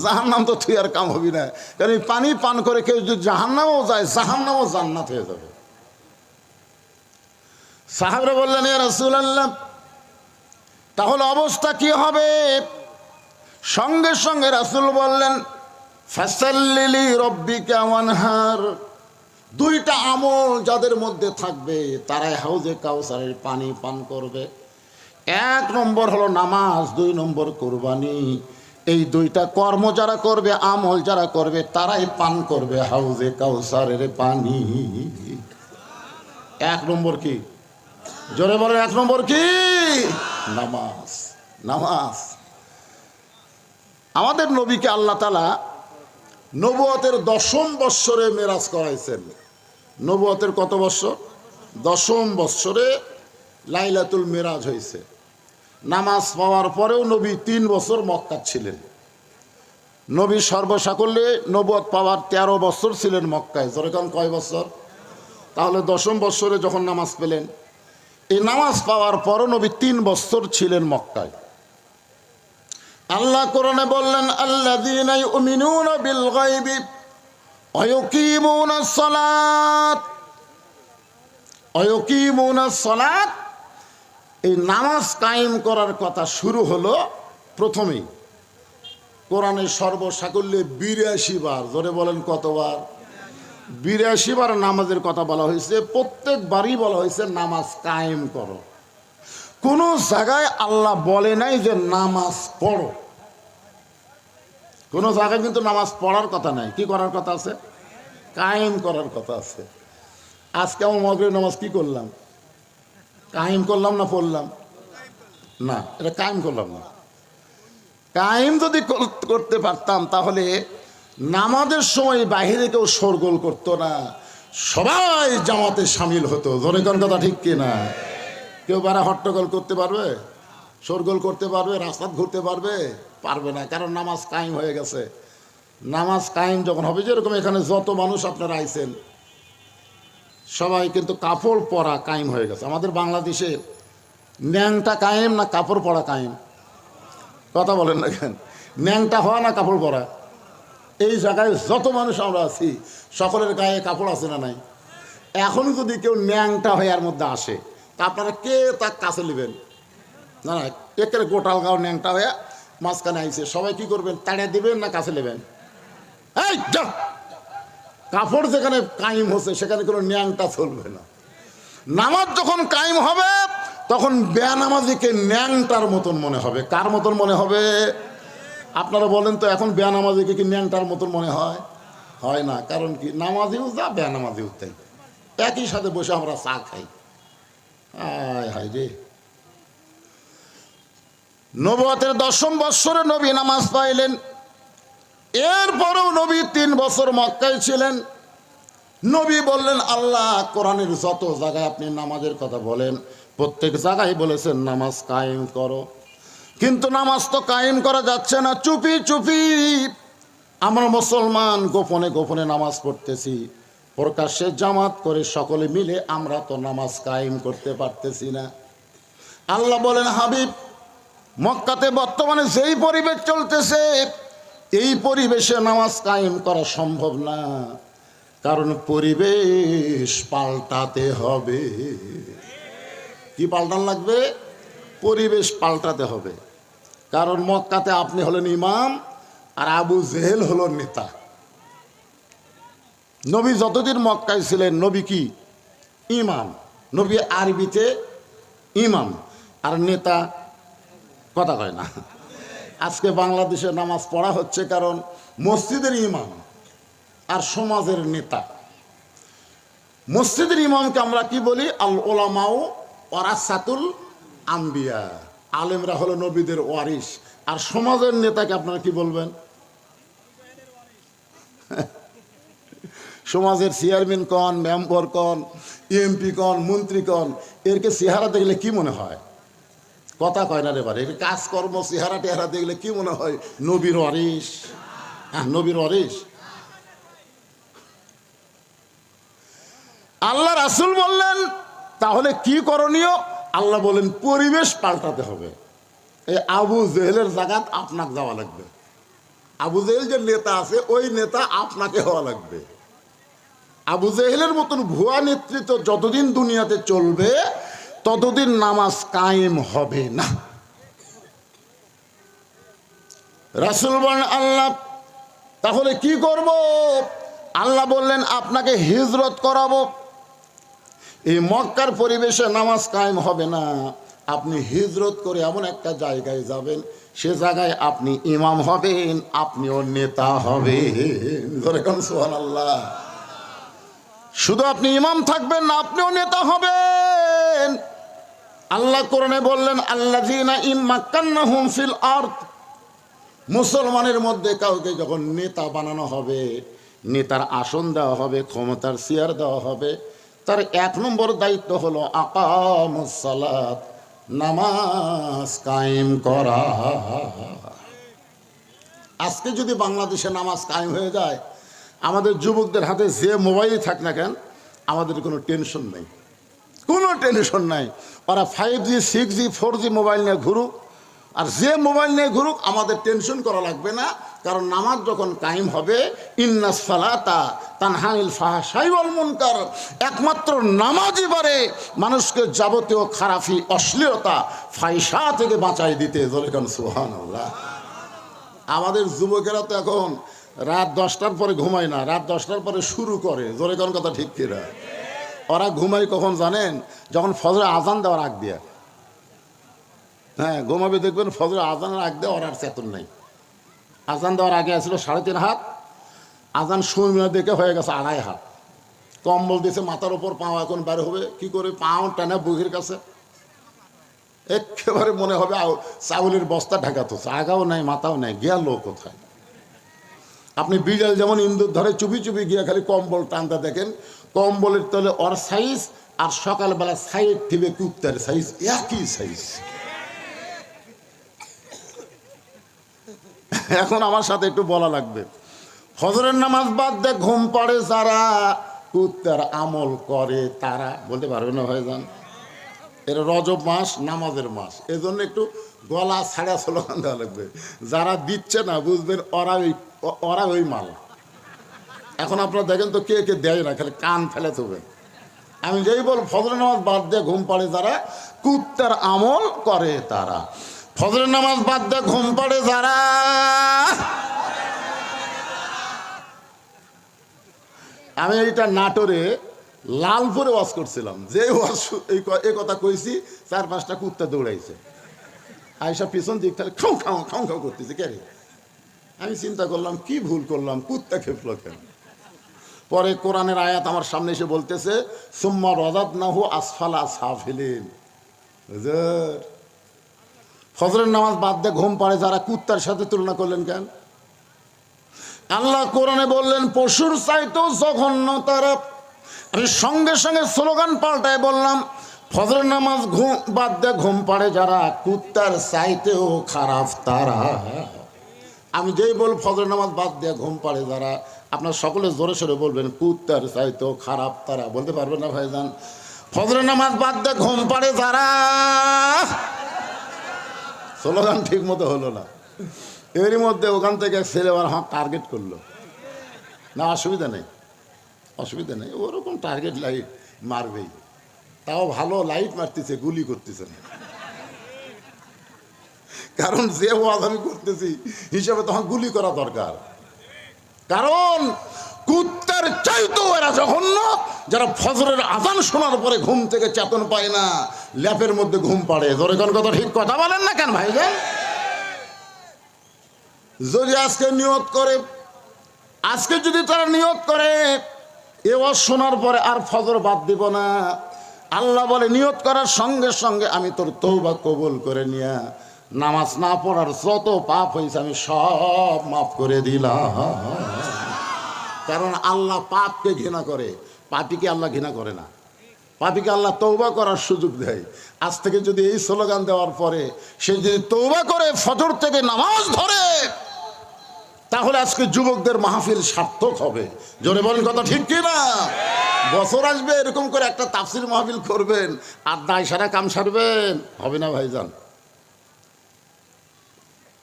জাহান্নাম তো তুই আর কাম হবি না। কারণ এই পানি পান করে কেউ যদি জাহান্নামও যায়, জাহান্নামও জান্নাত হয়ে যাবে। সাহাবরা বললেন, ইয়া রাসূলুল্লাহ, তাহলে অবস্থা কি হবে? সঙ্গে সঙ্গে রাসূল বললেন, ফাসাল্লি রব্বিকা ওয়ানহার। দুইটা আমল যাদের মধ্যে থাকবে তারাই হাউজে কাউসারের পানি পান করবে। এক নম্বর হলো নামাজ, দুই নম্বর কুরবানি। এই দুইটা কর্ম যারা করবে, আমল যারা করবে, তারাই পান করবে হাউজে কাউসারের পানি। এক নম্বর কি? জোরে বলে, এক নম্বর কি? নামাজ। নামাজ। আমাদের নবীকে আল্লাহ তাআলা নবুয়তের 10ম বৎসরে মেরাজ করাইছেন। নবুয়তের কত বৎসর? 10ম বৎসরে লাইলাতুল মেরাজ হয়েছে। নামাজ পাওয়ার পরেও নবী 3 বছর মক্কা ছিলেন। নবী সর্বসাকল্যে নবুয়ত পাওয়ার 13 বছর ছিলেন মক্কায়। যেরকম কয় বছর? তাহলে 10ম বৎসরে যখন নামাজ পেলেন, এই নামাজ পাওয়ার পরও নবী 3 বছর ছিলেন মক্কায়। আল্লাহ কোরআনে বললেন, আল্লাযীনা ইউমিনুনা বিল গায়বি ওয়া ইউকিমুনাস সালাত। ওয়া ইউকিমুনাস সালাত, এই নামাজ কায়েম করার কথা শুরু হলো প্রথমেই কোরআনের সর্বসাকল্যে 82 বার। জোরে বলেন কতবার? 82 বার নামাজের কথা বলা হয়েছে। প্রত্যেকবারই বলা হয়েছে নামাজ কায়েম করো। কোনো জায়গায় আল্লাহ বলে নাই যে নামাজ পড়ো। কোনো জায়গায় কিন্তু নামাজ পড়ার কথা নাই। কি করার কথা আছে? কায়েম করার কথা আছে। আজকে আমার মাগরিবের নামাজ কি করলাম? কায়েম করলাম না পড়লাম? না, এটা কায়েম করলাম না। কায়েম যদি করতে পারতাম তাহলে নামাজের সময় বাহিরে কেউ শোরগোল করতো না, সবাই জামাতে সামিল হতো। জোরে কোন কথা ঠিক কিনা? কেউ বারা হট্টগোল করতে পারবে? শোরগোল করতে পারবে? রাস্তা ঘুরতে পারবে? পারবে না, কারণ নামাজ কায়েম হয়ে গেছে। নামাজ কায়েম যখন হবে, যেরকম এখানে যত মানুষ আপনারা আইছেন সবাই কিন্তু কাপড় পরা কায়েম হয়ে গেছে। আমাদের বাংলাদেশে ন্যাংটা কায়েম না কাপড় পরা কায়েম? কথা বলেন না কেন? ন্যাংটা হওয়া না কাপড় পরা? এই জায়গায় যত মানুষ আমরা আছি সকলের গায়ে কাপড় আছে না নাই? এখন যদি কেউ ন্যাংটা হয়ে এর মধ্যে আসে, তা আপনারা কে তার কাছে নেবেন? না না, একের গোটাল গাও ন্যাংটা হয়ে মাঝখানে আইছে, সবাই কি করবেন? তাড়িয়ে দেবেন না কাছে নেবেন? এই কাপড় যেখানে কায়েম হচ্ছে সেখানে কোনো ন্যাংটা চলবে না। নামাজ যখন কায়েম হবে তখন বেনামাজিকে ন্যাংটার মতন মনে হবে। কার মতন মনে হবে? আপনারা বলেন তো, এখন বেনামাজিকে কি ন্যাংটার মতন মনে হয়? হয় না। কারণ কি? নামাজিও যা, বেনামাজিও তাই। একই সাথে বসে আমরা চা খাই। হায় হায় রে। নবুয়তের 10ম বৎসরে নবী নামাজ পাইলেন। এরপরেও নবী 3 বছর মক্কায় ছিলেন। নবী বললেন, আল্লাহ কোরআনের যত জায়গায় আপনি নামাজের কথা বলেন, প্রত্যেক জায়গায় বলেছেন নামাজ কায়েম করো। কিন্তু নামাজ তো কায়েম করা যাচ্ছে না। চুপি চুপি আমরা মুসলমান গোপনে গোপনে নামাজ পড়তেছি, প্রকাশ্যে জামাত করে সকলে মিলে আমরা তো নামাজ কায়েম করতে পারতেছি না। আল্লাহ বলেন, হাবিব, মক্কাতে বর্তমানে যেই পরিবেশ চলতেছে, এই পরিবেশে নামাজ কায়েম করা সম্ভব না। কারণ পরিবেশ পাল্টাতে হবে। কি পাল্টান লাগবে? পরিবেশ পাল্টাতে হবে। কারণ মক্কাতে আপনি হলেন ইমাম আর আবু জেহেল হলো নেতা। নবী যতদিন মক্কায় ছিলেন নবী কি ইমাম, নবী আরবিতে ইমাম, আর নেতা কথা কয় না। আজকে বাংলাদেশে নামাজ পড়া হচ্ছে কারণ মসজিদের ইমাম আর সমাজের নেতা। মসজিদের ইমামকে আমরা কি বলি? আল ওলামাউ ওয়ারাসাতুল আম্বিয়া, আলেমরা হলো নবীদের ওয়ারিস। আর সমাজের নেতাকে আপনারা কি বলবেন? সমাজের চেয়ারম্যান কন, মেম্বার কন, এমপি কন, মন্ত্রী কন, এরকে চেহারা দেখলে কি মনে হয়? কথা কয় না রে বারে, এর কাজকর্ম চেহারা টেহারা দেখলে কি মনে হয়? নবীর ওয়ারিস। হ্যাঁ, নবীর ওয়ারিস। আল্লাহ রাসূল বললেন তাহলে কি করণীয়? আল্লাহ বলেন পরিবেশ পাল্টাতে হবে। এই আবু জেহেলের জায়গাত আপনাকে যাওয়া লাগবে। আবু জেহেল যে নেতা আছে ওই নেতা আপনাকে হওয়া লাগবে। আবু জেহেলের মতন ভুয়া নেতৃত্ব যতদিন দুনিয়াতে চলবে ততদিন নামাজ কায়েম হবে না। রাসূল বলেন আল্লাহ তাহলে কি করব? আল্লাহ বললেন আপনাকে হিজরত করাবো। এই মক্কার পরিবেশে নামাজ কায়েম হবে না, আপনি হিজরত করে এমন একটা জায়গায় যাবেন, সে জায়গায় আপনি ইমাম হবেন, আপনিও নেতা হবেন। সুবহানাল্লাহ। শুধু আপনি ইমাম থাকবেন না, আপনিও নেতা হবেন। আল্লাহ কোরআনে বললেন আল্লাযীনা ইম্মাক্কান্নাহুম ফিল আরদ, মুসলমানের মধ্যে কাউকে যখন নেতা বানানো হবে, নেতার আসন দেওয়া হবে, ক্ষমতার চেয়ার দেওয়া হবে, তার 1 নম্বর দায়িত্ব হলো আকামুস সালাত, নামাজ কায়েম করা। আজকে যদি বাংলাদেশে নামাজ কায়েম হয়ে যায়, আমাদের যুবকদের হাতে যে মোবাইলই থাক না কেন, আমাদের কোনো টেনশন নেই, কোনো টেনশন নাই। ওরা 5G 6G 4G মোবাইল নিয়ে ঘুরুক, আর যে মোবাইল নিয়ে ঘুরুক, আমাদের টেনশন করা লাগবে না। কারণ নামাজ যখন কায়েম হবে, ইন্নাস সালাতা তানহা আনিল ফাহশাই ওয়াল মুনকার, একমাত্র নামাজই পারে মানুষকে যাবতীয় খারাপি, অশ্লীলতা, ফাহিশা থেকে বাঁচাই দিতে। বলেন সুবহানাল্লাহ। আমাদের যুবকেরা তো এখন রাত 10টার পরে ঘুমায় না, রাত 10টার পরে শুরু করে। জোরে কোন কথা ঠিক কিনা? ওরা ঘুমায় কখন জানেন? যখন ফজরে আজান দেওয়ার আগ দিয়ে। হ্যাঁ, ঘুমাবে দেখবেন ফজরে আজানের আগ দিয়ে ওর আর চেতন নাই। আজান দেওয়ার আগে আসছিল 3.5 হাত, আজান শুনে দেখে হয়ে গেছে 2.5 হাত। কম্বল দিয়েছে মাথার উপর, পাও এখন বের হবে কি করে? পাও টানে বুকের কাছে, একেবারে মনে হবে চাউলের বস্তা ঢাকাতো, আগাও নাই মাথাও নাই, গেল কোথায়? আপনি বিড়াল যেমন ইন্দুর ধরে চুপি চুপি গিয়ে খালি কম্বল টানতে দেখেন, কম্বলের তলে ওর সাইজ আর সকালবেলা সাইড থেকে কুত্তার সাইজ একই সাইজ। এখন আমার সাথে একটু বলা লাগবে, ফজরের নামাজ বাদ দিয়ে ঘুম পড়ে যারা, কুত্তার আমল করে তারা। বলতে পারবে না ভাইজান? এর রজব মাস নামাজের মাস, এজন্য একটু গলা ছাড়া স্লোগান দেওয়া লাগবে। যারা দিচ্ছে না বুঝবেন ওরা ওই মাল। এখন আপনারা দেখেন তো কে কে দেয় না, খালি কান ফেলে তবে। আমি যেই বল ফজরের নামাজ বাদ দিয়ে ঘুম পড়ে যারা, কুত্তার আমল করে তারা। ফজরের নামাজ বাদ দিয়ে ঘুম পড়ে যারা, আমি এইটা নাটোরে লালপুরে ওয়াজ করছিলাম, যে ওয়াজ এই কথা কইছি 4-5টা কুত্তা দৌড়াইছে, আইসা পিছন দিক তাহলে খাও খাও খাও খাও করতেছে। কে রে? আমি চিন্তা করলাম কি ভুল করলাম, কুত্তা খেপলো কেন? পরে কোরআনের আয়াত আমার সামনে এসে বলতেছে সুম্মা রাদাদনাহু আসফালা সাফিলিন। ফজরের নামাজ বাদ দিয়ে ঘুম পড়ে যারা, কুত্তার সাথে তুলনা করলেন কেন? আল্লাহ কোরআনে বললেন পশুর চাইতেও জঘন্য তারা। আমি সঙ্গে সঙ্গে স্লোগান পাল্টায় বললাম ফজরের নামাজ বাদ দিয়ে ঘুম পড়ে যারা, কুত্তার চাইতেও খারাপ তারা। আমি যেই বল ফজরের নামাজ বাদ দিয়ে ঘুম পড়ে যারা, আপনার সকলে জোরে সোরে বলবেন কুত্তার চাইতেও খারাপ তারা। বলতে পারবেন না ভাইজান? ফজরের নামাজ বাদ দিয়ে ঘুম পড়ে যারা, স্লোগান ঠিক মতো হলো না। এরই মধ্যে ওখান থেকে ছেলে আবার হাত টার্গেট করলো। না অসুবিধা নেই, অসুবিধা নেই, ওরকম টার্গেট লাইট মারবেই, তাও ভালো লাইট মারতেছে, গুলি করতেছে না। কারণ যে ওয়াজ আমি করতেছি হিসাবে তখন গুলি করা দরকার। কারণ কুত্তার চাইতেও এরা জঘন্য যারা ফজরের আজান শোনার পরে ঘুম থেকে চেতন পায় না, ল্যাপের মধ্যে ঘুম পাড়ে। জোরে কোন কথা, ঠিক কথা বলেন না কেন ভাইজান? যদি আজকে নিয়ত করে, আজকে যদি তারা নিয়ত করে এ ওয়াজ শোনার পরে আর ফজর বাদ দিব না, আল্লাহ বলে নিয়ত করার সঙ্গে সঙ্গে আমি তোর তওবা কবুল করে নিয়া নামাজ না পড়ার যত পাপ হয়েছে আমি সব মাফ করে দিলাম। কারণ আল্লাহ পাপকে ঘৃণা করে, পাপীকে আল্লাহ ঘৃণা করে না। পাপীকে আল্লাহ তওবা করার সুযোগ দেয়। আজ থেকে যদি এই স্লোগান দেওয়ার পরে সে যদি তওবা করে ফজর থেকে নামাজ ধরে, তাহলে আজকে যুবকদের মাহফিল সার্থক হবে। জোরে বলেন কথা, ঠিক কি না? বছর আসবে এরকম করে একটা তাফসির মাহফিল করবেন আর দায় সারা কাম সারবেন, হবে না ভাইজান।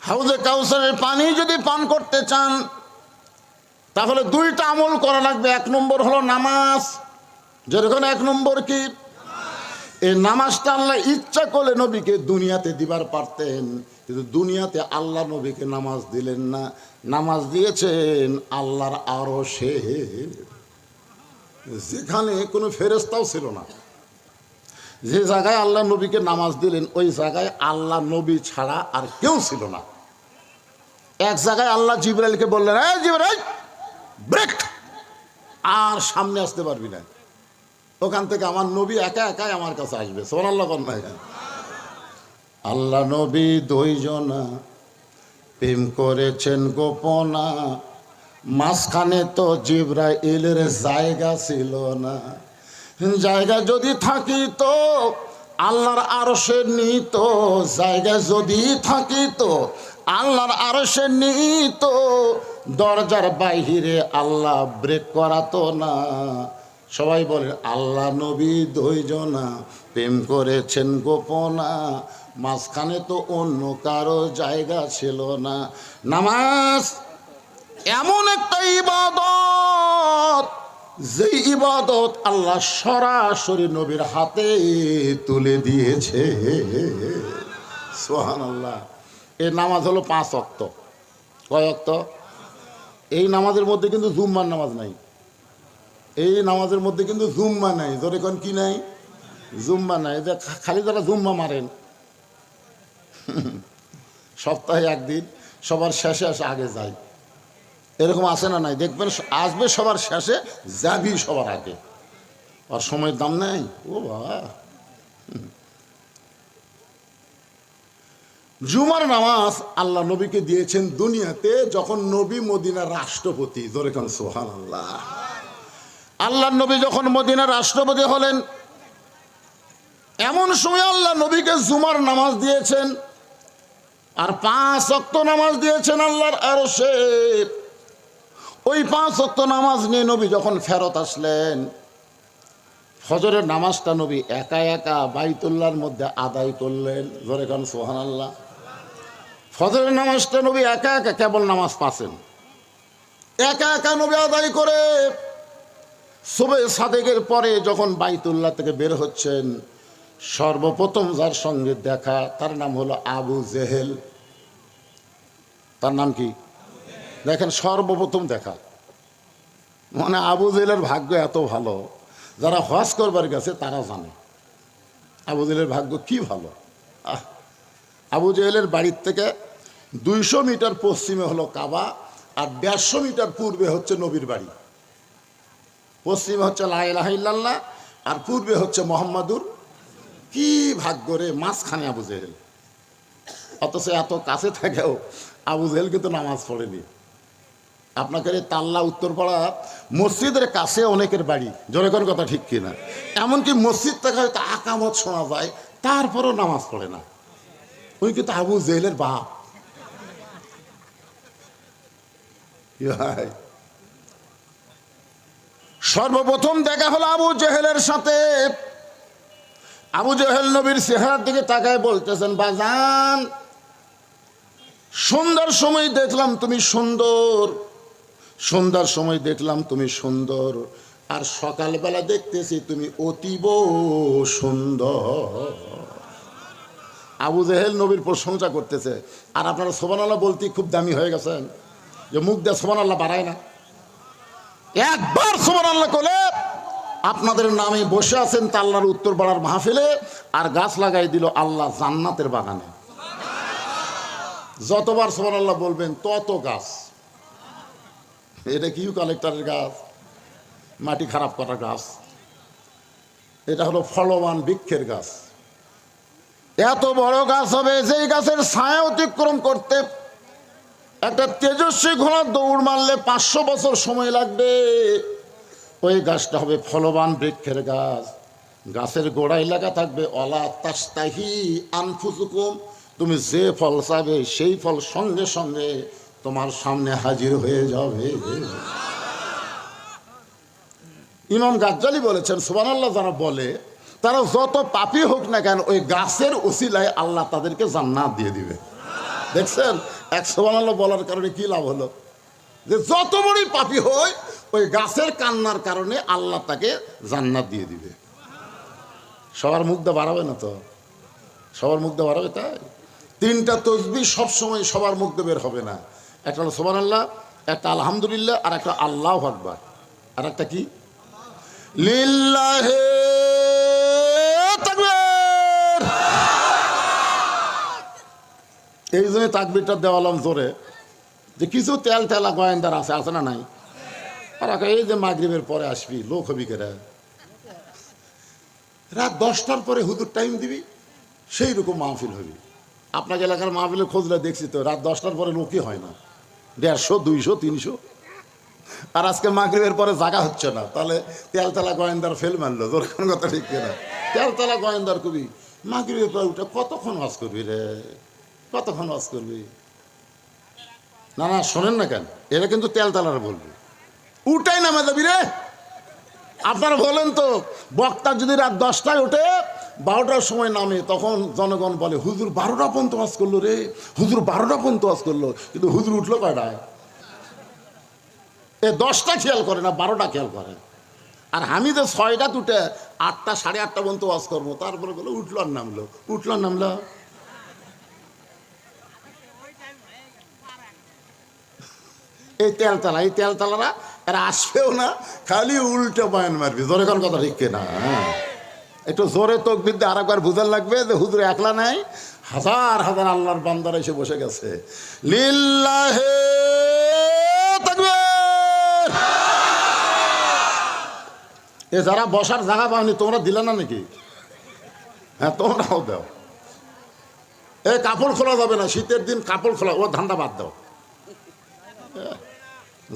হাউজে কাউসারের পানি যদি পান করতে চান তাহলে দুইটা আমল করা লাগবে। এক নম্বর হলো নামাজ। যেরকম এক নম্বর কি, এই নামাজটা আল্লাহ ইচ্ছা করলে নবীকে দুনিয়াতে দিবার পারতেন, কিন্তু দুনিয়াতে আল্লাহ নবীকে নামাজ দিলেন না। নামাজ দিয়েছেন আল্লাহর আরশে, যেখানে কোনো ফেরেশতাও ছিল না। যে জায়গায় আল্লাহ নবীকে নামাজ দিলেন ওই জায়গায় আল্লাহ নবী ছাড়া আর কেউ ছিল না। এক জায়গায় আল্লাহ জিবরাইলকে বললেন, এই জিবরাইল ব্রেক, আর সামনে আসতে পারবি না। ওখান থেকে আমার নবী একা একাই আমার কাছে আসবে। সুবহানাল্লাহ বলেন না? আল্লাহ নবী দুইজনা প্রেম করেছেন গোপনা, মাঝখানে তো জিবরাইলের জায়গা ছিল না। জায়গা যদি থাকিত আল্লাহর আরশে নিত, জায়গা যদি থাকিত আল্লাহর আরশে নিত, দরজার বাইরে আল্লাহ ব্রেক করাতো না। সবাই বলে আল্লাহ নবী দুইজনা প্রেম করেছেন গোপনা, মাঝখানে তো অন্য কারো জায়গা ছিল না। নামাজ এমন একটা ইবাদত, যে ইবাদত আল্লাহ সরাসরি নবীর হাতে তুলে দিয়েছে। সুবহানাল্লাহ। এই নামাজ হলো 5 ওয়াক্ত। কয় ওয়াক্ত? এই নামাজের মধ্যে কিন্তু জুম্মার নামাজ নাই। এই নামাজের মধ্যে কিন্তু জুম্মা নাই। ধরে কোন কি নাই? জুম্মা নাই। যে খালি যারা জুম্মা মারেন সপ্তাহে একদিন সবার শেষে আসে আগে যায়, এরকম আসে না? নাই, দেখবেন আসবে সবার শেষে, যাবি সবার আগে। আর সময়ের দাম নেই। ও বাবা, জুমার নামাজ আল্লাহ নবীকে দিয়েছেন দুনিয়াতে যখন নবী মদিনার রাষ্ট্রপতি। জোরে কোন সুবহানাল্লাহ। আল্লাহ নবী যখন মদিনার রাষ্ট্রপতি হলেন, এমন সময় আল্লাহ নবীকে জুমার নামাজ দিয়েছেন আর 5 ওয়াক্ত নামাজ দিয়েছেন আল্লাহর আরশে। ওই 5 ওয়াক্ত নামাজ নিয়ে নবী যখন ফেরত আসলেন, ফজরের নামাজটা নবী একা একা বাইতুল্লাহর মধ্যে আদায় করলেন। জোরে কোন সুবহানাল্লাহ। ফজরের নামাজটা নবী একা একা কেবল নামাজ পাচ্ছেন, একা একা নবী আদায় করে সুবহে সাদেকের পরে যখন বাইতুল্লাহ থেকে বের হচ্ছেন, সর্বপ্রথম যার সঙ্গে দেখা তার নাম হলো আবু জেহেল। তার নাম কি? দেখেন, সর্বপ্রথম দেখা মানে আবু জেহেলের ভাগ্য এত ভালো, যারা হজ করবার গেছে তারা জানে আবু জেহেলের ভাগ্য কি ভালো। আবু জেহেলের বাড়ির থেকে 200 মিটার পশ্চিমে হলো কাবা, আর 150 মিটার পূর্বে হচ্ছে নবীর বাড়ি। পশ্চিমে হচ্ছে লা ইলাহা ইল্লাল্লাহ আর পূর্বে হচ্ছে মুহাম্মাদুর। কি ভাগ্য রে, মাঝখানে আবু জেহেল। অথচ এত কাছে থেকেও আবু জেহেল কিন্তু নামাজ পড়েনি। আপনাকে তাল্লা উত্তরপাড়া মসজিদের কাছে অনেকের বাড়ি। জোরে কোন কথা, ঠিক কিনা? এমনকি মসজিদ থেকে হয়তো আকামত শোনা যায়, তারপরও নামাজ পড়ে না। ওই কিন্তু আবু জেহেলের বাপ। সর্বপ্রথম দেখা হলো আবু জেহেলের সাথে। আবু জেহেল নবীর চেহারার দিকে তাকায় বলতেছেন, বাজান, সন্ধ্যার সময় দেখলাম তুমি সুন্দর, সন্ধ্যার সময় দেখলাম তুমি সুন্দর, আর সকালবেলা দেখতেছি তুমি অতীব সুন্দর। আবু জেহেল নবীর প্রশংসা করতেছে, আর আপনারা সুবহানাল্লাহ বলতে খুব দামি হয়ে গেছেন, যে মুখ দিয়ে সুবহানাল্লাহ বাড়ায় না। একবার সুবহানাল্লাহ বলে আপনাদের নামে বসে আছেন তা আল্লাহর উত্তর পাড়ার মাহফিলে, আর গাছ লাগাই দিল আল্লাহ জান্নাতের বাগানে। যতবার সুবহানাল্লাহ বলবেন তত গাছ। এটা কি কালেক্টরের গাছ, মাটি খারাপ করা গাছ? এটা হলো ফলবান বৃক্ষের গাছ। এত বড় গাছ হবে যেই গাছের ছায়া অতিক্রম করতে একটা তেজস্বী ঘোড়া দৌড় মারলে 500 বছর সময় লাগবে। ওই গাছটা হবে ফলবান বৃক্ষের গাছ। গাছের গোড়ায় লেখা থাকবে অলা তাস্তাহি আনফুসুকুম, তুমি যে ফল চাবে সেই ফল সঙ্গে সঙ্গে তোমার সামনে হাজির হয়ে যাবে। ইমাম গাজ্জালি বলেছেন সুবহানাল্লাহ যারা বলে তারা যত পাপী হোক না কেন ওই গাছের ওসিলায় আল্লাহ তাদেরকে জান্নাত দিয়ে দিবে। দেখছেন এক সুবহানাল্লাহ বলার কারণে কি লাভ হলো, যে যত বড়ই পাপী হয় ওই গাছের কান্নার কারণে আল্লাহ তাকে জান্নাত দিয়ে দিবে। সবার মুখ দিয়ে বাড়াবে না তো, সবার মুখ দিয়ে বাড়াবে তাই? 3টা তসবিহ সবসময় সবার মুখ দিয়ে বের হবে না। একটা হলো সুবহানাল্লাহ, একটা আলহামদুলিল্লাহ, আর একটা আল্লাহু আকবার, আর একটা কি লিল্লাহি তাকবীর। এই জন্য তাকবীরটা দেওয়ালাম জোরে, যে কিছু তেল তেলা গোয়েন্দার আছে না নাই? আর এই যে মাগরিবের পরে আসবি লোক হবি কেরা, রাত 10টার পরে হুজুর টাইম দিবি, সেই রকম মাহফিল হবি। আপনাকে এলাকার মাহফিলের খোঁজলে দেখছি তো রাত 10টার পরে লোকই হয় না, 150, 200, 300। আর আজকে মাগরিবের পরে জাগা হচ্ছে না, তাহলে তেলতলা গোয়েন্দার ফেল মারলো। তোর কোন কথা ঠিক কিনা? তেলতলা গোয়েন্দার কবি মাগরিবের পরে উঠে কতক্ষণ ওয়াজ করবি রে, কতক্ষণ ওয়াজ করবি? না না শোনেন না কেন, এরা কিন্তু তেলতলার বলবে উঠাই নামে যাবি রে। আপনারা বলেন তো, বক্তা যদি রাত 10টায় ওঠে 12টার সময় নামে, তখন জনগণ বলে হুজুর 12টা পর্যন্ত ওয়াজ করলো রে, হুজুর 12টা পর্যন্ত ওয়াজ করলো। কিন্তু হুজুর উঠলো কয়টায়? 10টা খেয়াল করে না, 12টা খেয়াল করে। আর আমি যে 6টা উঠে 8টা, 8:30 পর্যন্ত ওয়াজ করবো, তারপরে বলে উঠলো আর নামলো, উঠলো আর নামলো। এই তেলতলারা এরা আসবেও না, খালি উল্টো বয়ান মারবি। জোরে কোন কথা ঠিক কিনা? একটু জোরে তাকবীর দিয়ে আরেকবার বুঝার লাগবে যে হুজুর একলা নাই, হাজার হাজার আল্লাহর বান্দারা এসে বসে গেছে। লিল্লাহি তাকবীর। এ যারা বসার জায়গা পাওনি তোমরা দিলে না নাকি? হ্যাঁ তোমরাও দাও। এই কাপড় খোলা যাবে না, শীতের দিন কাপড় খোলা, ও ধান্দা বাদ দাও।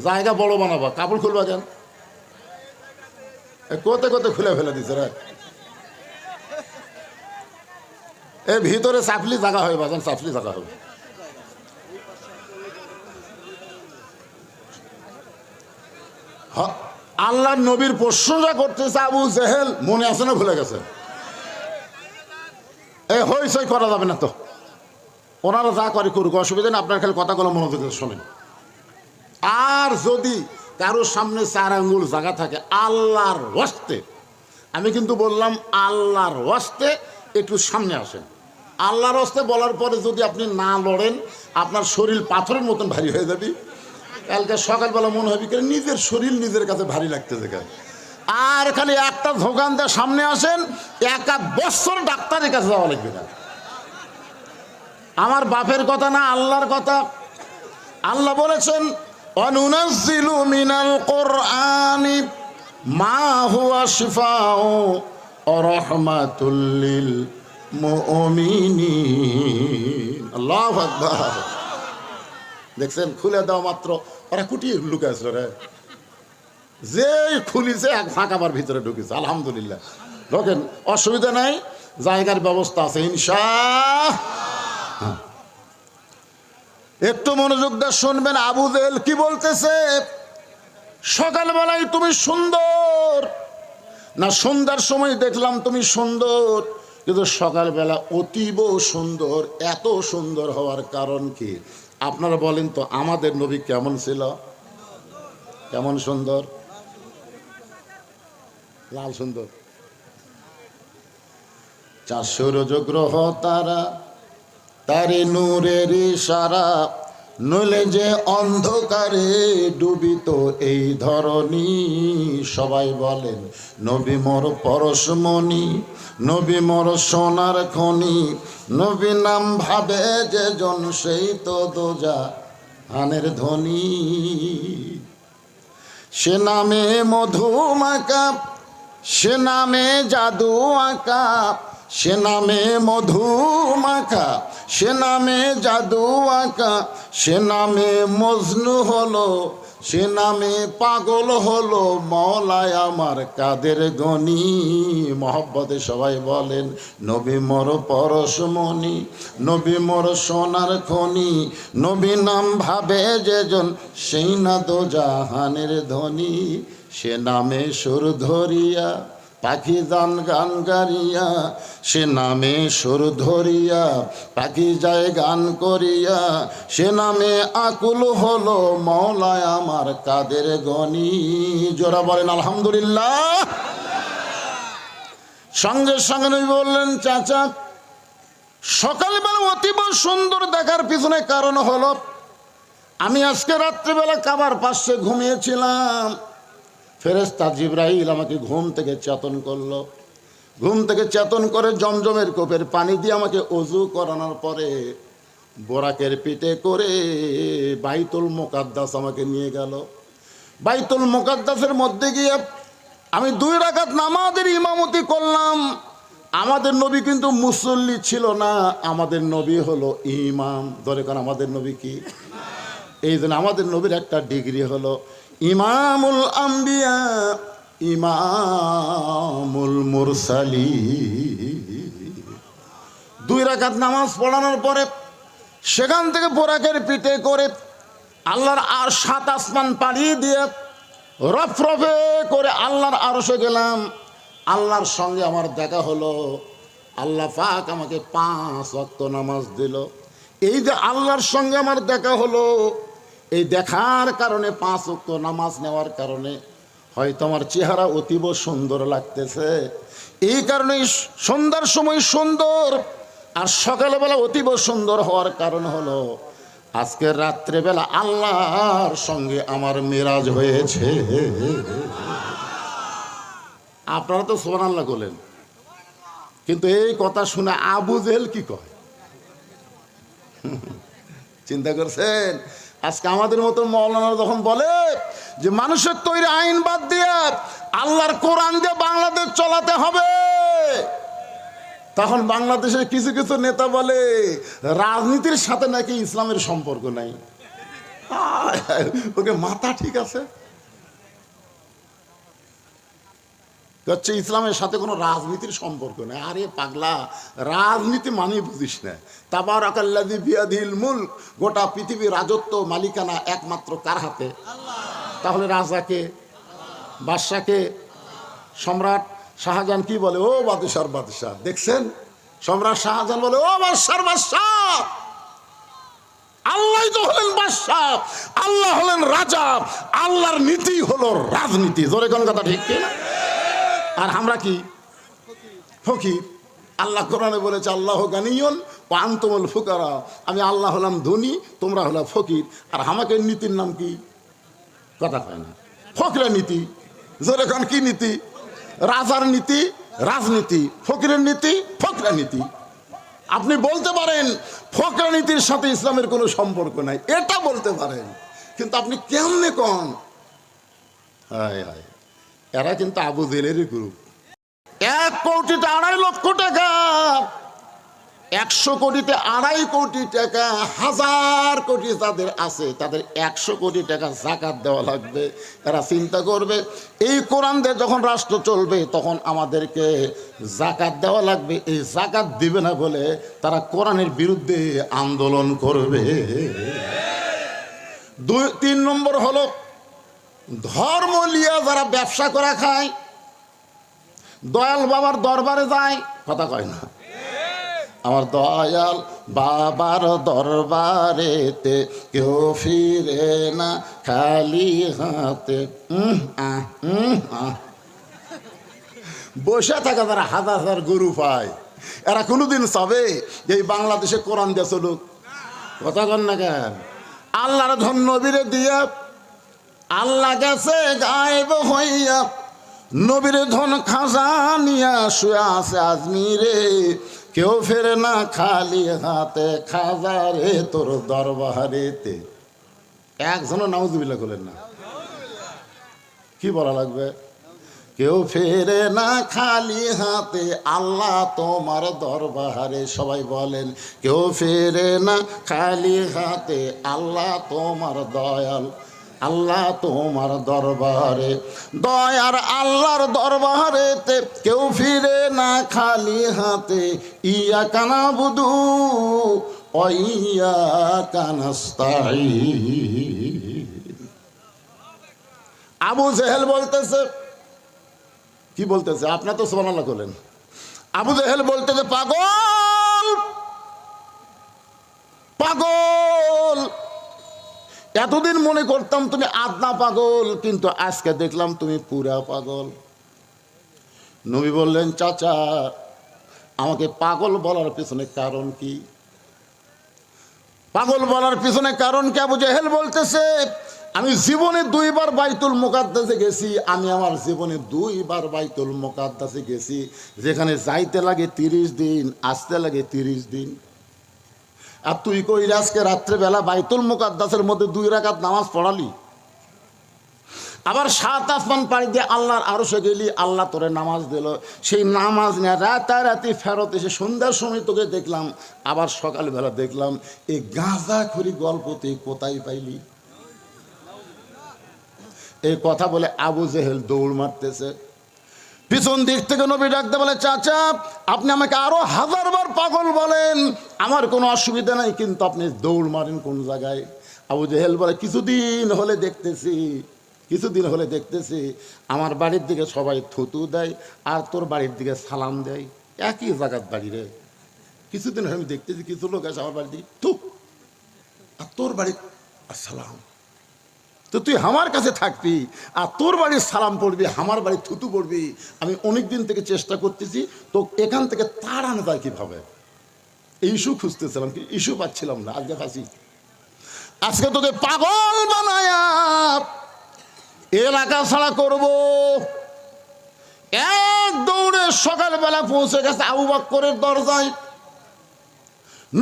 জায়গা বড় বানাবা, কাপড় খুলবা কেন? কোতে কোতে খুলে ফেলে দিচ্ছে রে। এই ভিতরে চাপলি জায়গা হবে, বাজান চাপলি জায়গা হবে। আল্লাহ নবীর প্রশংসা করতেছে আবু জেহেল, মনে আছে না ভুলে গেছে? এই হইচই করা যাবে না তো, ওনারা যা করে করুক, অসুবিধা নেই। আপনার খালি কথাগুলো মনোযোগ দিয়ে শোনেন। আর যদি কারোর সামনে 4 আঙ্গুল জায়গা থাকে, আল্লাহর ওয়াস্তে, আমি কিন্তু বললাম আল্লাহর ওয়াস্তে একটু সামনে আসেন। আল্লাহর ওয়াস্তে বলার পরে যদি আপনি না লড়েন, আপনার শরীর পাথরের মতন ভারী হয়ে যাবে। কালকে সকালবেলা মনে হবে কেন নিজের শরীর নিজের কাছে ভারী লাগতেছে কেন। আর খালি একটা ধোকান দিয়ে সামনে আসেন, 1 বছর ডাক্তারের কাছে যাওয়া লাগবে না। আমার বাপের কথা না, আল্লাহর কথা। আল্লাহ বলেছেন অনুনাজ্জিলু মিনাল কুরআনি মা হুয়া শিফাউ ওয়া রাহমাতুল লিল মুমিনিন। আল্লাহু আকবার। দেখছেন খুলে দাও মাত্র ওরা কুটি লুকে আসলো রে, যে খুলিছে এক ফাঁকাবার ভিতরে ঢুকেছে। আলহামদুলিল্লাহ, ঢোকেন, অসুবিধা নাই, জায়গার ব্যবস্থা আছে ইনশাআল্লাহ। একটু মনোযোগ দিয়ে শুনবেন আবু জেহেল কি বলতেছে। সকালবেলায় তুমি সুন্দর না, সন্ধ্যার সময় দেখলাম তুমি সুন্দর, কিন্তু সকালবেলা অতীব সুন্দর। এত সুন্দর হওয়ার কারণ কি আপনারা বলেন তো? আমাদের নবী কেমন ছিল? কেমন সুন্দর? লাল সুন্দর। 400 রজগ্রহ তারা তারে নূরের ইশারা, নইলে যে অন্ধকারে ডুবিত এই ধরনী। সবাই বলেন নবী মোর পরশমণি, নবী মোর সোনার খনি, নবী নাম ভাবে যে জন সেই তো দোজাহানের ধনী। সে নামে মধু মাকা, সে নামে জাদু আঁকা, সে নামে মধু মাখা, সে নামে জাদু আঁকা, সে নামে মজনু হলো, সে নামে পাগল হলো মওলায় আমার কাদের গনি। মহব্বতে সবাই বলেন নবী মোর পরশমণি, নবী মোর সোনার খনি, নবী নাম ভাবে যে জন সেই না দোজাহানের ধনী। সে নামে সুর ধরিয়া পাখি যান গান গারিয়া, সে নামে সুর ধরিয়া পাখি যায় গান করিয়া, সে নামে আকুল হলো মওলায় আমার কাদের গনি। জোরা বলেন আলহামদুলিল্লাহ। সঙ্গে সঙ্গে নবী বললেন চাচা, সকালবেলা অতীব সুন্দর দেখার পিছনে কারণ হলো আমি আজকে রাত্রিবেলা কাবার পাশে ঘুমিয়েছিলাম। ফেরেশতা জিবরাইল আমাকে ঘুম থেকে চেতন করলো। ঘুম থেকে চেতন করে জমজমের কোপের পানি দিয়ে আমাকে অজু করানোর পরে বোরাকের পিঠে করে বাইতুল মুকাদ্দাস আমাকে নিয়ে গেল। বাইতুল মুকাদ্দাসের মধ্যে গিয়ে আমি 2 রাকাত নামাজের ইমামতি করলাম। আমাদের নবী কিন্তু মুসল্লি ছিল না, আমাদের নবী হলো ইমাম। ধরে কারণ আমাদের নবী কি? এই জন্য আমাদের নবীর একটা ডিগ্রি হলো ইমামুল আম্বিয়া, ইমামুল মুরসালিন। 2 রাকাত নামাজ পড়ানোর পরে সেখান থেকে বোরাকের পিঠে করে আল্লাহর আর 7 আসমান পাড়িয়ে দিয়ে রফরফে করে আল্লাহর আরশে গেলাম। আল্লাহর সঙ্গে আমার দেখা হলো। আল্লাহ পাক আমাকে 5 ওয়াক্ত নামাজ দিল। এই যে আল্লাহর সঙ্গে আমার দেখা হলো, এই দেখার কারণে 5 ওয়াক্ত নামাজ নেওয়ার কারণে হয়তো আমার চেহারা অতীব সুন্দর লাগতেছে। এই কারণে সন্ধ্যার সময় সুন্দর আর সকালবেলা অতীব সুন্দর হওয়ার কারণ হলো আজকে রাত্রেবেলা আল্লাহর সঙ্গে আমার মেরাজ হয়েছে। আপনারা তো সুবহানাল্লাহ বলেন, কিন্তু এই কথা শুনে আবু জেহেল কি কয়? চিন্তা করছেন? আজকে আমাদের মতো মাওলানা যখন বলে যে মানুষের তৈরি আইন বাদ দিয়ে আল্লাহর কোরআন দিয়ে বাংলাদেশ চলাতে হবে, তখন বাংলাদেশের কিছু কিছু নেতা বলে রাজনীতির সাথে নাকি ইসলামের সম্পর্ক নাই। ওকে মাথা ঠিক আছে? হচ্ছে ইসলামের সাথে কোনো রাজনীতির সম্পর্ক নেই। আরে পাগলা, রাজনীতি মানে বুঝিস না। তাবারাকাল্লাযী বিয়াদিহিল মুলক, গোটা পৃথিবীর রাজত্ব মালিকানা একমাত্র কার হাতে? তাহলে রাজাকে, বাদশাকে, সম্রাট শাহজাহান কি বলে? ও বাদশার বাদশাহ। দেখছেন, সম্রাট শাহজাহান বলে ও বাদশার বাদশাহ। আল্লাহ তো হলেন বাদশাহ, আল্লাহ হলেন রাজা, আল্লাহর নীতি হলো রাজনীতি। জোরে কোন কথা ঠিক কিনা? আর আমরা কি? ফকির। আল্লাহ কোরআনে বলেছে আল্লাহ গানিয়ুন ওয়া আনতুমুল ফুকারা, আমি আল্লাহ হলাম ধনী, তোমরা হলো ফকির। আর আমাকে নীতির নাম কি? কথা কয় না। ফকিরের নীতি। জোরে কোন কি নীতি? রাজার নীতি রাজনীতি, ফকিরের নীতি ফকরা নীতি। আপনি বলতে পারেন ফকরা নীতির সাথে ইসলামের কোনো সম্পর্ক নাই, এটা বলতে পারেন, কিন্তু আপনি কেমনে কোন? হায় হায়, এরা কিন্তু আবু জেহেলেরই গ্রুপ। 1 কোটিতে 2.5 লক্ষ টাকা, 100 কোটিতে 2.5 কোটি টাকা, 1000 কোটি যাদের আছে তাদের 100 কোটি টাকা যাকাত দেওয়া লাগবে। এরা চিন্তা করবে এই কোরআন দিয়ে যখন রাষ্ট্র চলবে তখন আমাদেরকে যাকাত দেওয়া লাগবে। এই যাকাত দিবে না বলে তারা কোরআনের বিরুদ্ধে আন্দোলন করবে। 3 নম্বর হলো ধর্ম লিয়া যারা ব্যবসা করা খায়, দয়াল বাবার দরবারে যায়, কথা কয় না, আমার দয়াল বাবার দরবারেতে কেউ ফিরে না খালি হাতে। বসে থাকা তারা 1000 গরু পায়, এরা কোনোদিন চাবে যে এই বাংলাদেশে কোরআন দিয়ে চলুক? কথা কন না কেন? আল্লাহর ধন নবীরে দিয়া আল্লাহ গেছে গায়েব হইয়া, নবীর ধন খাজা নিয়া শুয়ে আছে আজমিরে, কেউ ফেরে না খালি হাতে খাজা রে তোর দরবারেতে। একজনও নাউজুবিল্লাহ করলেন না। কি বলা লাগবে? কেউ ফেরে না খালি হাতে আল্লাহ তোমার দরবারে। সবাই বলেন, কেউ ফেরে না খালি হাতে আল্লাহ তোমার দয়াল, আল্লাহ তোমার দরবারে। দয়ার আল্লাহর দরবারেতে কেউ ফিরে না খালি হাতে, ইয়া কানা বুধু ইয়া কানাস্তাঈন। আবু জেহেল বলতেছে, কি বলতেছে? আপনার তো সুবহানাল্লাহ করলেন। আবু জেহেল বলতেছে, পাগল পাগল, এতদিন মনে করতাম তুমি আদনা পাগল, কিন্তু আজকে দেখলাম তুমি পুরা পাগল। নবী বললেন, চাচা আমাকে পাগল বলার পিছনে কারণ কি? পাগল বলার পিছনে কারণ কি? আবু জেহেল বলতেছে, আমি জীবনে 2 বার বাইতুল মুকাদ্দাসে গেছি, আমি আমার জীবনে 2 বার বাইতুল মুকাদ্দাসে গেছি, যেখানে যাইতে লাগে 30 দিন, আসতে লাগে 30 দিন। আর তুই কই আজকে রাত্রেবেলা বাইতুল মুকাদ্দাসের মধ্যে 2 রাকাত নামাজ পড়ালি, আবার 7 আসমান পাড়ি দিয়ে আল্লাহর আরশে গেলি, আল্লাহ তোরে নামাজ দিল, সেই নামাজ নিয়ে রাতারাতি ফেরত এসে সন্ধ্যার সময় তোকে দেখলাম, আবার সকালবেলা দেখলাম, এই গাঁজাখড়ি গল্প তুই কোথায় পাইলি? এই কথা বলে আবু জেহেল দৌড় মারতেছে। পিছন দিক থেকে নবী ডাকতে বলে, চাচা আপনি আমাকে আরো 1000 বার পাগল বলেন, আমার কোনো অসুবিধা নাই, কিন্তু আপনি দৌড় মারেন কোন জায়গায়? আবু জেহেল বলে, কিছুদিন হলে দেখতেছি আমার বাড়ির দিকে সবাই থুতু দেয়, আর তোর বাড়ির দিকে সালাম দেয়, একই জায়গার বাড়ি রে। কিছুদিন হলে আমি দেখতেছি কিছু লোক আছে আমার বাড়ির দিকে থু, আর তোর বাড়ি আসসালাম। তো তুই আমার কাছে থাকবি আর তোর বাড়ির সালাম পড়বি, আমার বাড়ির থুতু পড়বি। আমি অনেক দিন থেকে চেষ্টা করতেছি তো এখান থেকে তাড়ানো যায় কিভাবে, এই ইস্যু খুঁজতেছিলাম, কি ইস্যু পাচ্ছিলাম না। আজকে ফাঁসি, আজকে তোকে পাগল বানায়া এলাকা ছাড়া করবো। এক দৌড়ে সকালবেলা পৌঁছে গেছে আবু বকরের দরজায়।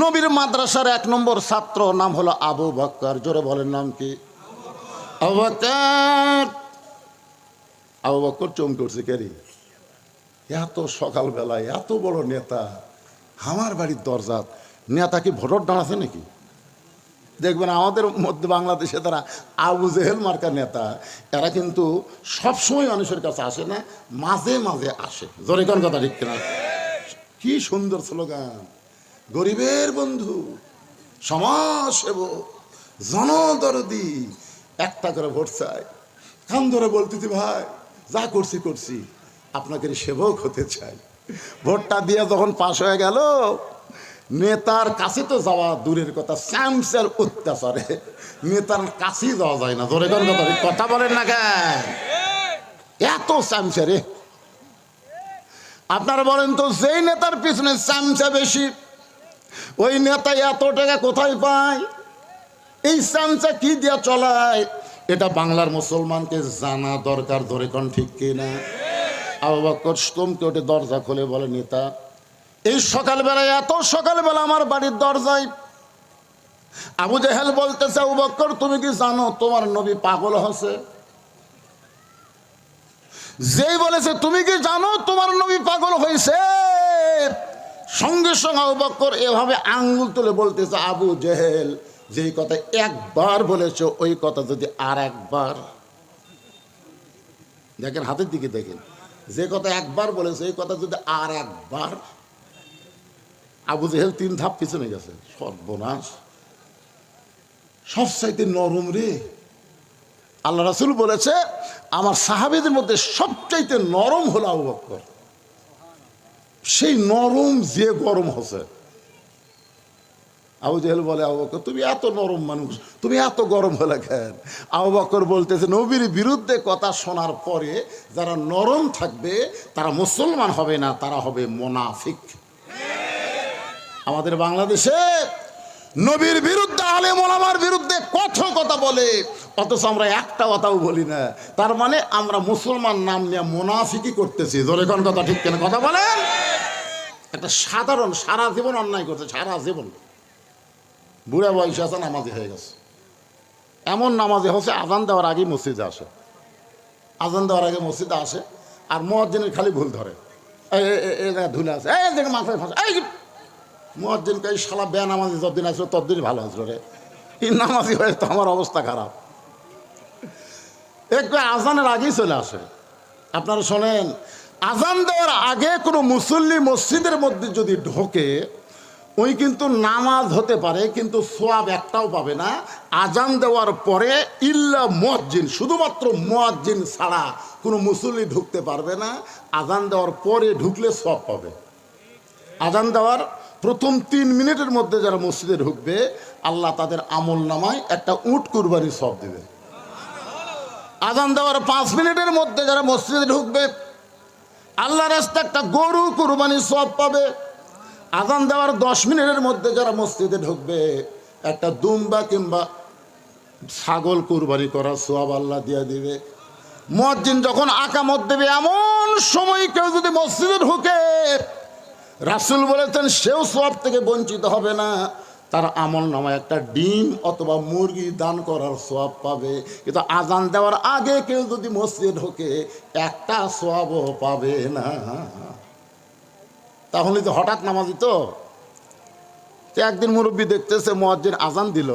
নবীর মাদ্রাসার 1 নম্বর ছাত্র, নাম হলো আবু বকর। জোরে বলেন নাম কি? আবু বকর। আবু বকর চমকে উঠছে, কে রে? এত সকালবেলায় এত বড় নেতা আমার বাড়ির দরজা। নেতা কি ভোটর দাঁড়াছে নাকি? দেখবেন আমাদের মধ্যে বাংলাদেশে তারা আবু জেহেল মার্কা নেতা, এরা কিন্তু সবসময় মানুষের কাছে আসে না, মাঝে মাঝে আসে। জোরে কোন কথা ঠিক কিনা? কি সুন্দর স্লোগান, গরিবের বন্ধু, সমাজসেবক, জনদরদি, একটা করে ভোট চাই। কান ধরে বলতেছি, ভাই যা করছি আপনাকে সেবক হতে চাই। ভোটটা দিয়ে যখন পাশ হয়ে গেল, নেতার কাছে তো যাওয়া দূরের কথা, স্যামসের অত্যাচারে নেতার কাছেই যাওয়া যায় না। ধরে কথা বলেন না কেন? এত স্যামসে রে। আপনারা বলেন তো, যেই নেতার পিছনে স্যামসা বেশি, ওই নেতা এত টাকা কোথায় পায়? এই স্যামসা কি দিয়া চলায়? এটা বাংলার মুসলমানকে জানা দরকার। ধরে কোন ঠিক কিনা? আবু বকর চমকে ওঠে, দরজা খুলে বলে, নেতা এই সকালবেলায়, এত সকালবেলা আমার বাড়ির দরজায়? আবু জেহেল বলতেছে, আবু বকর তুমি কি জানো তোমার নবী পাগল হয়েছে? যেই বলেছে তুমি কি জানো তোমার নবী পাগল হয়েছে, সঙ্গে সঙ্গে আবু বকর এভাবে আঙ্গুল তুলে বলতেছে, আবু জেহেল যেই কথা একবার বলেছো, ওই কথা যদি আর একবার, দেখেন হাতের দিকে দেখেন, যে কথা একবার বলেছে এই কথা যদি আর একবার। আবু জেহেল 3 ধাপ পিছনে গেছে। সর্বনাশ, সবচাইতে নরম রে। আল্লাহ রাসূল বলেছে, আমার সাহাবীদের মধ্যে সবচাইতে নরম হলো আবু বকর। সেই নরম যে গরম হচ্ছে। আবু জেহেল বলে, আবু বকর তুমি এত নরম মানুষ, তুমি এত গরম হলে কেন? আবু বকর বলতেছে, নবীর বিরুদ্ধে কথা শোনার পরে যারা নরম থাকবে তারা মুসলমান হবে না, তারা হবে মুনাফিক। আমাদের বাংলাদেশে নবীর বিরুদ্ধে, আলেম ওলামার বিরুদ্ধে কত কথা বলে, অথচ আমরা একটা কথাও বলি না। তার মানে আমরা মুসলমান নাম নিয়ে মুনাফিকি করতেছি। জোরে কোন কথা ঠিক কেন কথা বলেন? একটা সাধারণ সারা জীবন অন্যায় করছে, সারা জীবন বুড়া বয়সে আছে, নামাজি হয়ে গেছে। এমন নামাজি হচ্ছে আজান দেওয়ার আগেই মসজিদে আসে, আজান দেওয়ার আগে মসজিদে আসে, আর মুয়াজ্জিনের খালি ভুল ধরে, এই জায়গায় ধুলে আছে, এই জায়গায় মাথায় ফাঁসে, এই মুয়াজ্জিনকে এই শালা বেয়া নামাজি যতদিন আসলো ততদিনই ভালো আসলো রে। এই নামাজি হয়ে তো আমার অবস্থা খারাপ। একটু আজানের আগেই চলে আসে। আপনারা শোনেন, আজান দেওয়ার আগে কোনো মুসল্লি মসজিদের মধ্যে যদি ঢোকে, ওই কিন্তু নামাজ হতে পারে, কিন্তু সোয়াব একটাও পাবে না। আজান দেওয়ার পরে ইল্লা মুয়াজ্জিন, শুধুমাত্র মুয়াজ্জিন ছাড়া কোনো মুসল্লি ঢুকতে পারবে না। আজান দেওয়ার পরে ঢুকলে সওয়াব পাবে। আজান দেওয়ার প্রথম 3 মিনিটের মধ্যে যারা মসজিদে ঢুকবে, আল্লাহ তাদের আমল নামায় একটা উট কুরবানির সওয়াব দেবে। আজান দেওয়ার 5 মিনিটের মধ্যে যারা মসজিদে ঢুকবে, আল্লাহর রাস্তায় একটা গরু কুরবানির সওয়াব পাবে। আজান দেওয়ার 10 মিনিটের মধ্যে যারা মসজিদে ঢুকবে, একটা দুম্বা কিংবা ছাগল কুরবানি করার সওয়াব আল্লাহ দিয়ে দিবে। মুয়াজ্জিন যখন আকামত দেবে, এমন সময় কেউ যদি মসজিদে ঢুকে, রাসূল বলেছেন সেও সওয়াব থেকে বঞ্চিত হবে না। তার আমল নামায় একটা ডিম অথবা মুরগি দান করার সওয়াব পাবে। কিন্তু আজান দেওয়ার আগে কেউ যদি মসজিদে ঢোকে, একটা সওয়াবও পাবে না। তাহলে তো হঠাৎ নামাজি তো একদিন মুরব্বী দেখতেছে মুয়াজ্জিন আজান দিল,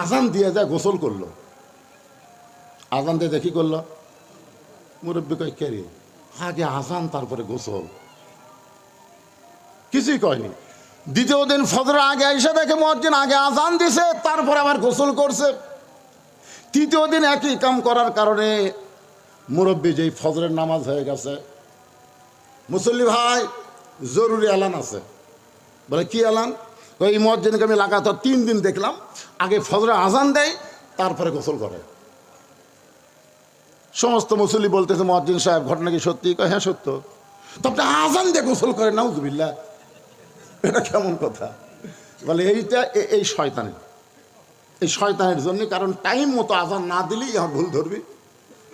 আজান দিয়ে যায় গোসল করলো। আজান দিয়ে দেখি করলো, মুরব্বী কয় কে রে, আগে আজান তারপরে গোসল, কিছুই কয়নি। দ্বিতীয় দিন ফজরের আগে এসে দেখে মুয়াজ্জিন আগে আজান দিছে, তারপরে আবার গোসল করছে। তৃতীয় দিন একই কাম করার কারণে মুরব্বী যেই ফজরের নামাজ হয়ে গেছে, মুসল্লি ভাই জরুরি এলান আছে। বলে কি এলান? এই মুয়াজ্জিনকে আমি লাগাতার 3 দিন দেখলাম, আগে ফজরে আজান দেয়, তারপরে গোসল করে। সমস্ত মুসল্লি বলতেছে মুয়াজ্জিন সাহেব ঘটনা কি সত্যি? কয় হ্যাঁ সত্য। তো আপনি আজান দিয়ে গোসল করেন, নাউজুবিল্লাহ, এটা কেমন কথা? বলে এইটা এই শয়তানের জন্য, কারণ টাইম মতো আজান না দিলেই আমার ভুল ধরবি।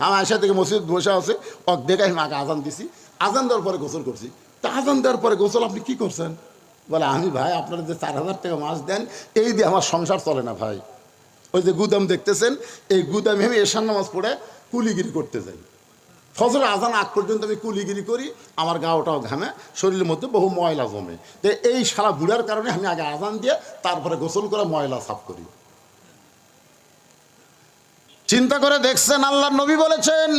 আমার আয়সা থেকে মসজিদ বসে আছে, অক দেখাই আগে আজান দিছি, আজান দেওয়ার পরে গোসল করছি। তা আজান দেওয়ার পরে গোসল আপনি কি করছেন? বলে আমি ভাই আপনারা যে 4000 টাকা মাছ দেন, এই দিয়ে আমার সংসার চলে না ভাই। ওই যে গুদাম দেখতেছেন, এই গুদামে আমি এশার নামাজ পড়ে কুলিগিরি করতে যাই। ফজরের আজান আগ পর্যন্ত আমি কুলিগিরি করি, আমার গাওটাও ঘামে, শরীরের মধ্যে বহু ময়লা জমে। তো এই সারা বুড়ার কারণে আমি আগে আজান দিয়ে তারপরে গোসল করে ময়লা সাফ করি। চিন্তা করে দেখছেন, আল্লাহর নবী বলেছেন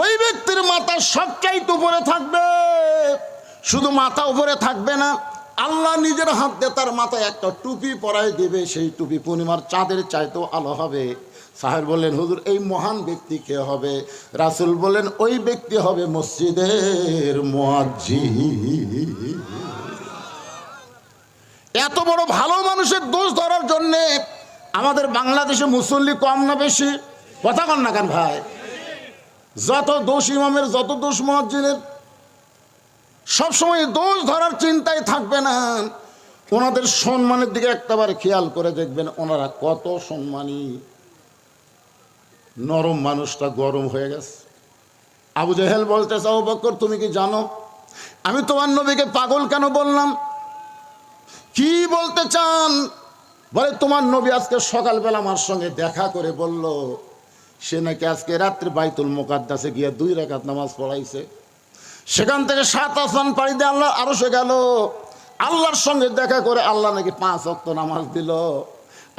ওই ব্যক্তির মাথা সবচাইতে উপরে থাকবে। শুধু মাথা উপরে থাকবে না, আল্লাহ নিজের হাত দিয়ে তার মাথায় একটা টুপি পরাই দেবে, সেই টুপি পূর্ণিমার চাঁদের চাইতেও আলো হবে। সাহেব বললেন হুজুর এই মহান ব্যক্তি কে হবে? রাসূল বললেন ওই ব্যক্তি হবে মসজিদের মুয়াজ্জিন। এত বড় ভালো মানুষের দোষ ধরার জন্যে আমাদের বাংলাদেশে মুসল্লি কম না বেশি? কথা কন না কেন ভাই? যত দোষ ইমামের, যত দোষ মুয়াজ্জিনের, সবসময় দোষ ধরার চিন্তায় থাকবে না। ওনাদের সম্মানের দিকে একটাবার খেয়াল করে দেখবেন, ওনারা কত সম্মানী। নরম মানুষটা গরম হয়ে গেছে। আবু জেহেল বলতেছে আবু বকর তুমি কি জানো আমি তোমার নবীকে পাগল কেন বললাম? কি বলতে চান? বলে তোমার নবী আজকে সকালবেলা আমার সঙ্গে দেখা করে বলল সে নাকি আজকে রাত্রে বাইতুল মুকাদ্দাসে গিয়ে 2 রাকাত নামাজ পড়াইছে। সেখান থেকে 7 আসমান পাড়ি দিয়ে আল্লাহ আরো সে গেল, আল্লাহর সঙ্গে দেখা করে আল্লাহ নাকি 5 ওয়াক্ত নামাজ দিল।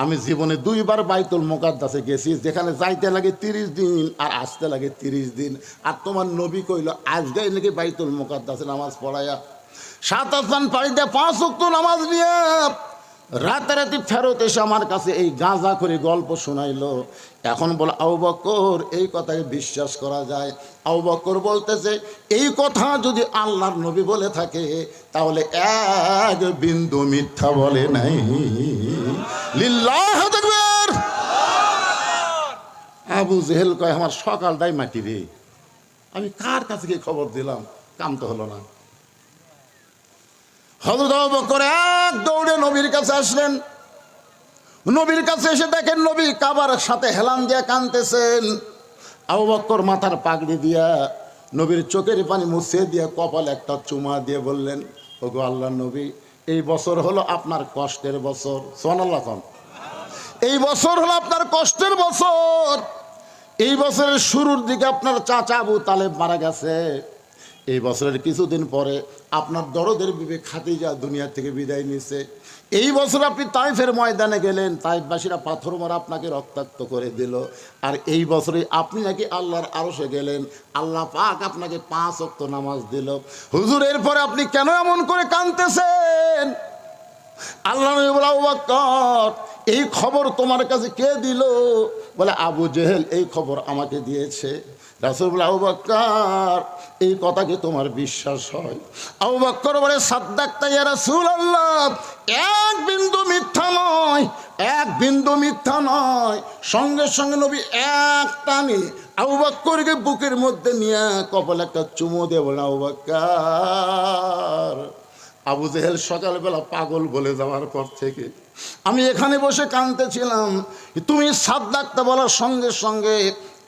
আমি জীবনে 2 বার বাইতুল মুকাদ্দাসে গেছি, যেখানে যাইতে লাগে 30 দিন আর আসতে লাগে 30 দিন। আর তোমার নবী কইল আজকে নাকি বাইতুল মুকাদ্দাসে নামাজ পড়ায়া 7 আসমান পাড়ি দিয়ে 5 ওয়াক্ত নামাজ নিয়ে রাতারাতি ফেরত এসে আমার কাছে এই গাঁজা করে গল্প শোনাইলো। এখন বলে আবু বকর এই কথাকে বিশ্বাস করা যায়? আবু বকর বলতেছে এই কথা যদি আল্লাহর নবী বলে থাকে তাহলে এক বিন্দু মিথ্যা বলে নাই। লিল্লাহু তাকবীর। আবু জেহেল কয় আমার সকালটাই মাটি রে, আমি কার কাছে গিয়ে খবর দিলাম, কাম তো হলো না। হযরত আবু বকর এক দৌড়ে নবীর কাছে আসলেন। নবীর কাছে এসে দেখেন নবী কাবার সাথে হেলান দিয়ে কাঁদতেছেন। আবু বকর মাথার পাগড়ি দিয়া নবীর চোখের পানি মুছে দিয়ে কপালে একটা চুমা দিয়ে বললেন, ওগো আল্লাহর নবী, এই বছর হলো আপনার কষ্টের বছর। সুবহানাল্লাহ। এই বছর হলো আপনার কষ্টের বছর। এই বছরের শুরুর দিকে আপনার চাচা আবু তালেব মারা গেছে। এই বছরের কিছুদিন পরে আপনার দরদের বিবি খাদিজা দুনিয়া থেকে বিদায় নিছে। এই বছর আপনি তাইফের ময়দানে গেলেন, তাইফবাসীরা পাথর মারা আপনাকে রক্তাক্ত করে দিল। আর এই বছরে আপনি নাকি আল্লাহর আরশে গেলেন, আল্লাহ পাক আপনাকে 5 ওয়াক্ত নামাজ দিল। হুজুর, এরপরে আপনি কেন এমন করে কাঁদতেছেন? আল্লাহ নবী বলে, আবু বকর, এই খবর তোমার কাছে কে দিল? বলে, আবু জেহেল এই খবর আমাকে দিয়েছে। রাসূল বলে, আবু বকর, এই কথা কি তোমার বিশ্বাস হয়? আবু বকর বলে, সাদ্দাকতা ইয়া রাসূলুল্লাহ, এক বিন্দু মিথ্যা নয়, এক বিন্দু মিথ্যা নয়। সঙ্গে সঙ্গে নবী এক টানে আবু বকরকে বুকের মধ্যে নিয়ে কপালে একটা চুমু দিয়ে বলে, আবু বকর, আবু জেহেল সকালবেলা পাগল বলে যাওয়ার পর থেকে আমি এখানে বসে কাঁদতেছিলাম, তুমি সাদ্দাকতা বলার সঙ্গে সঙ্গে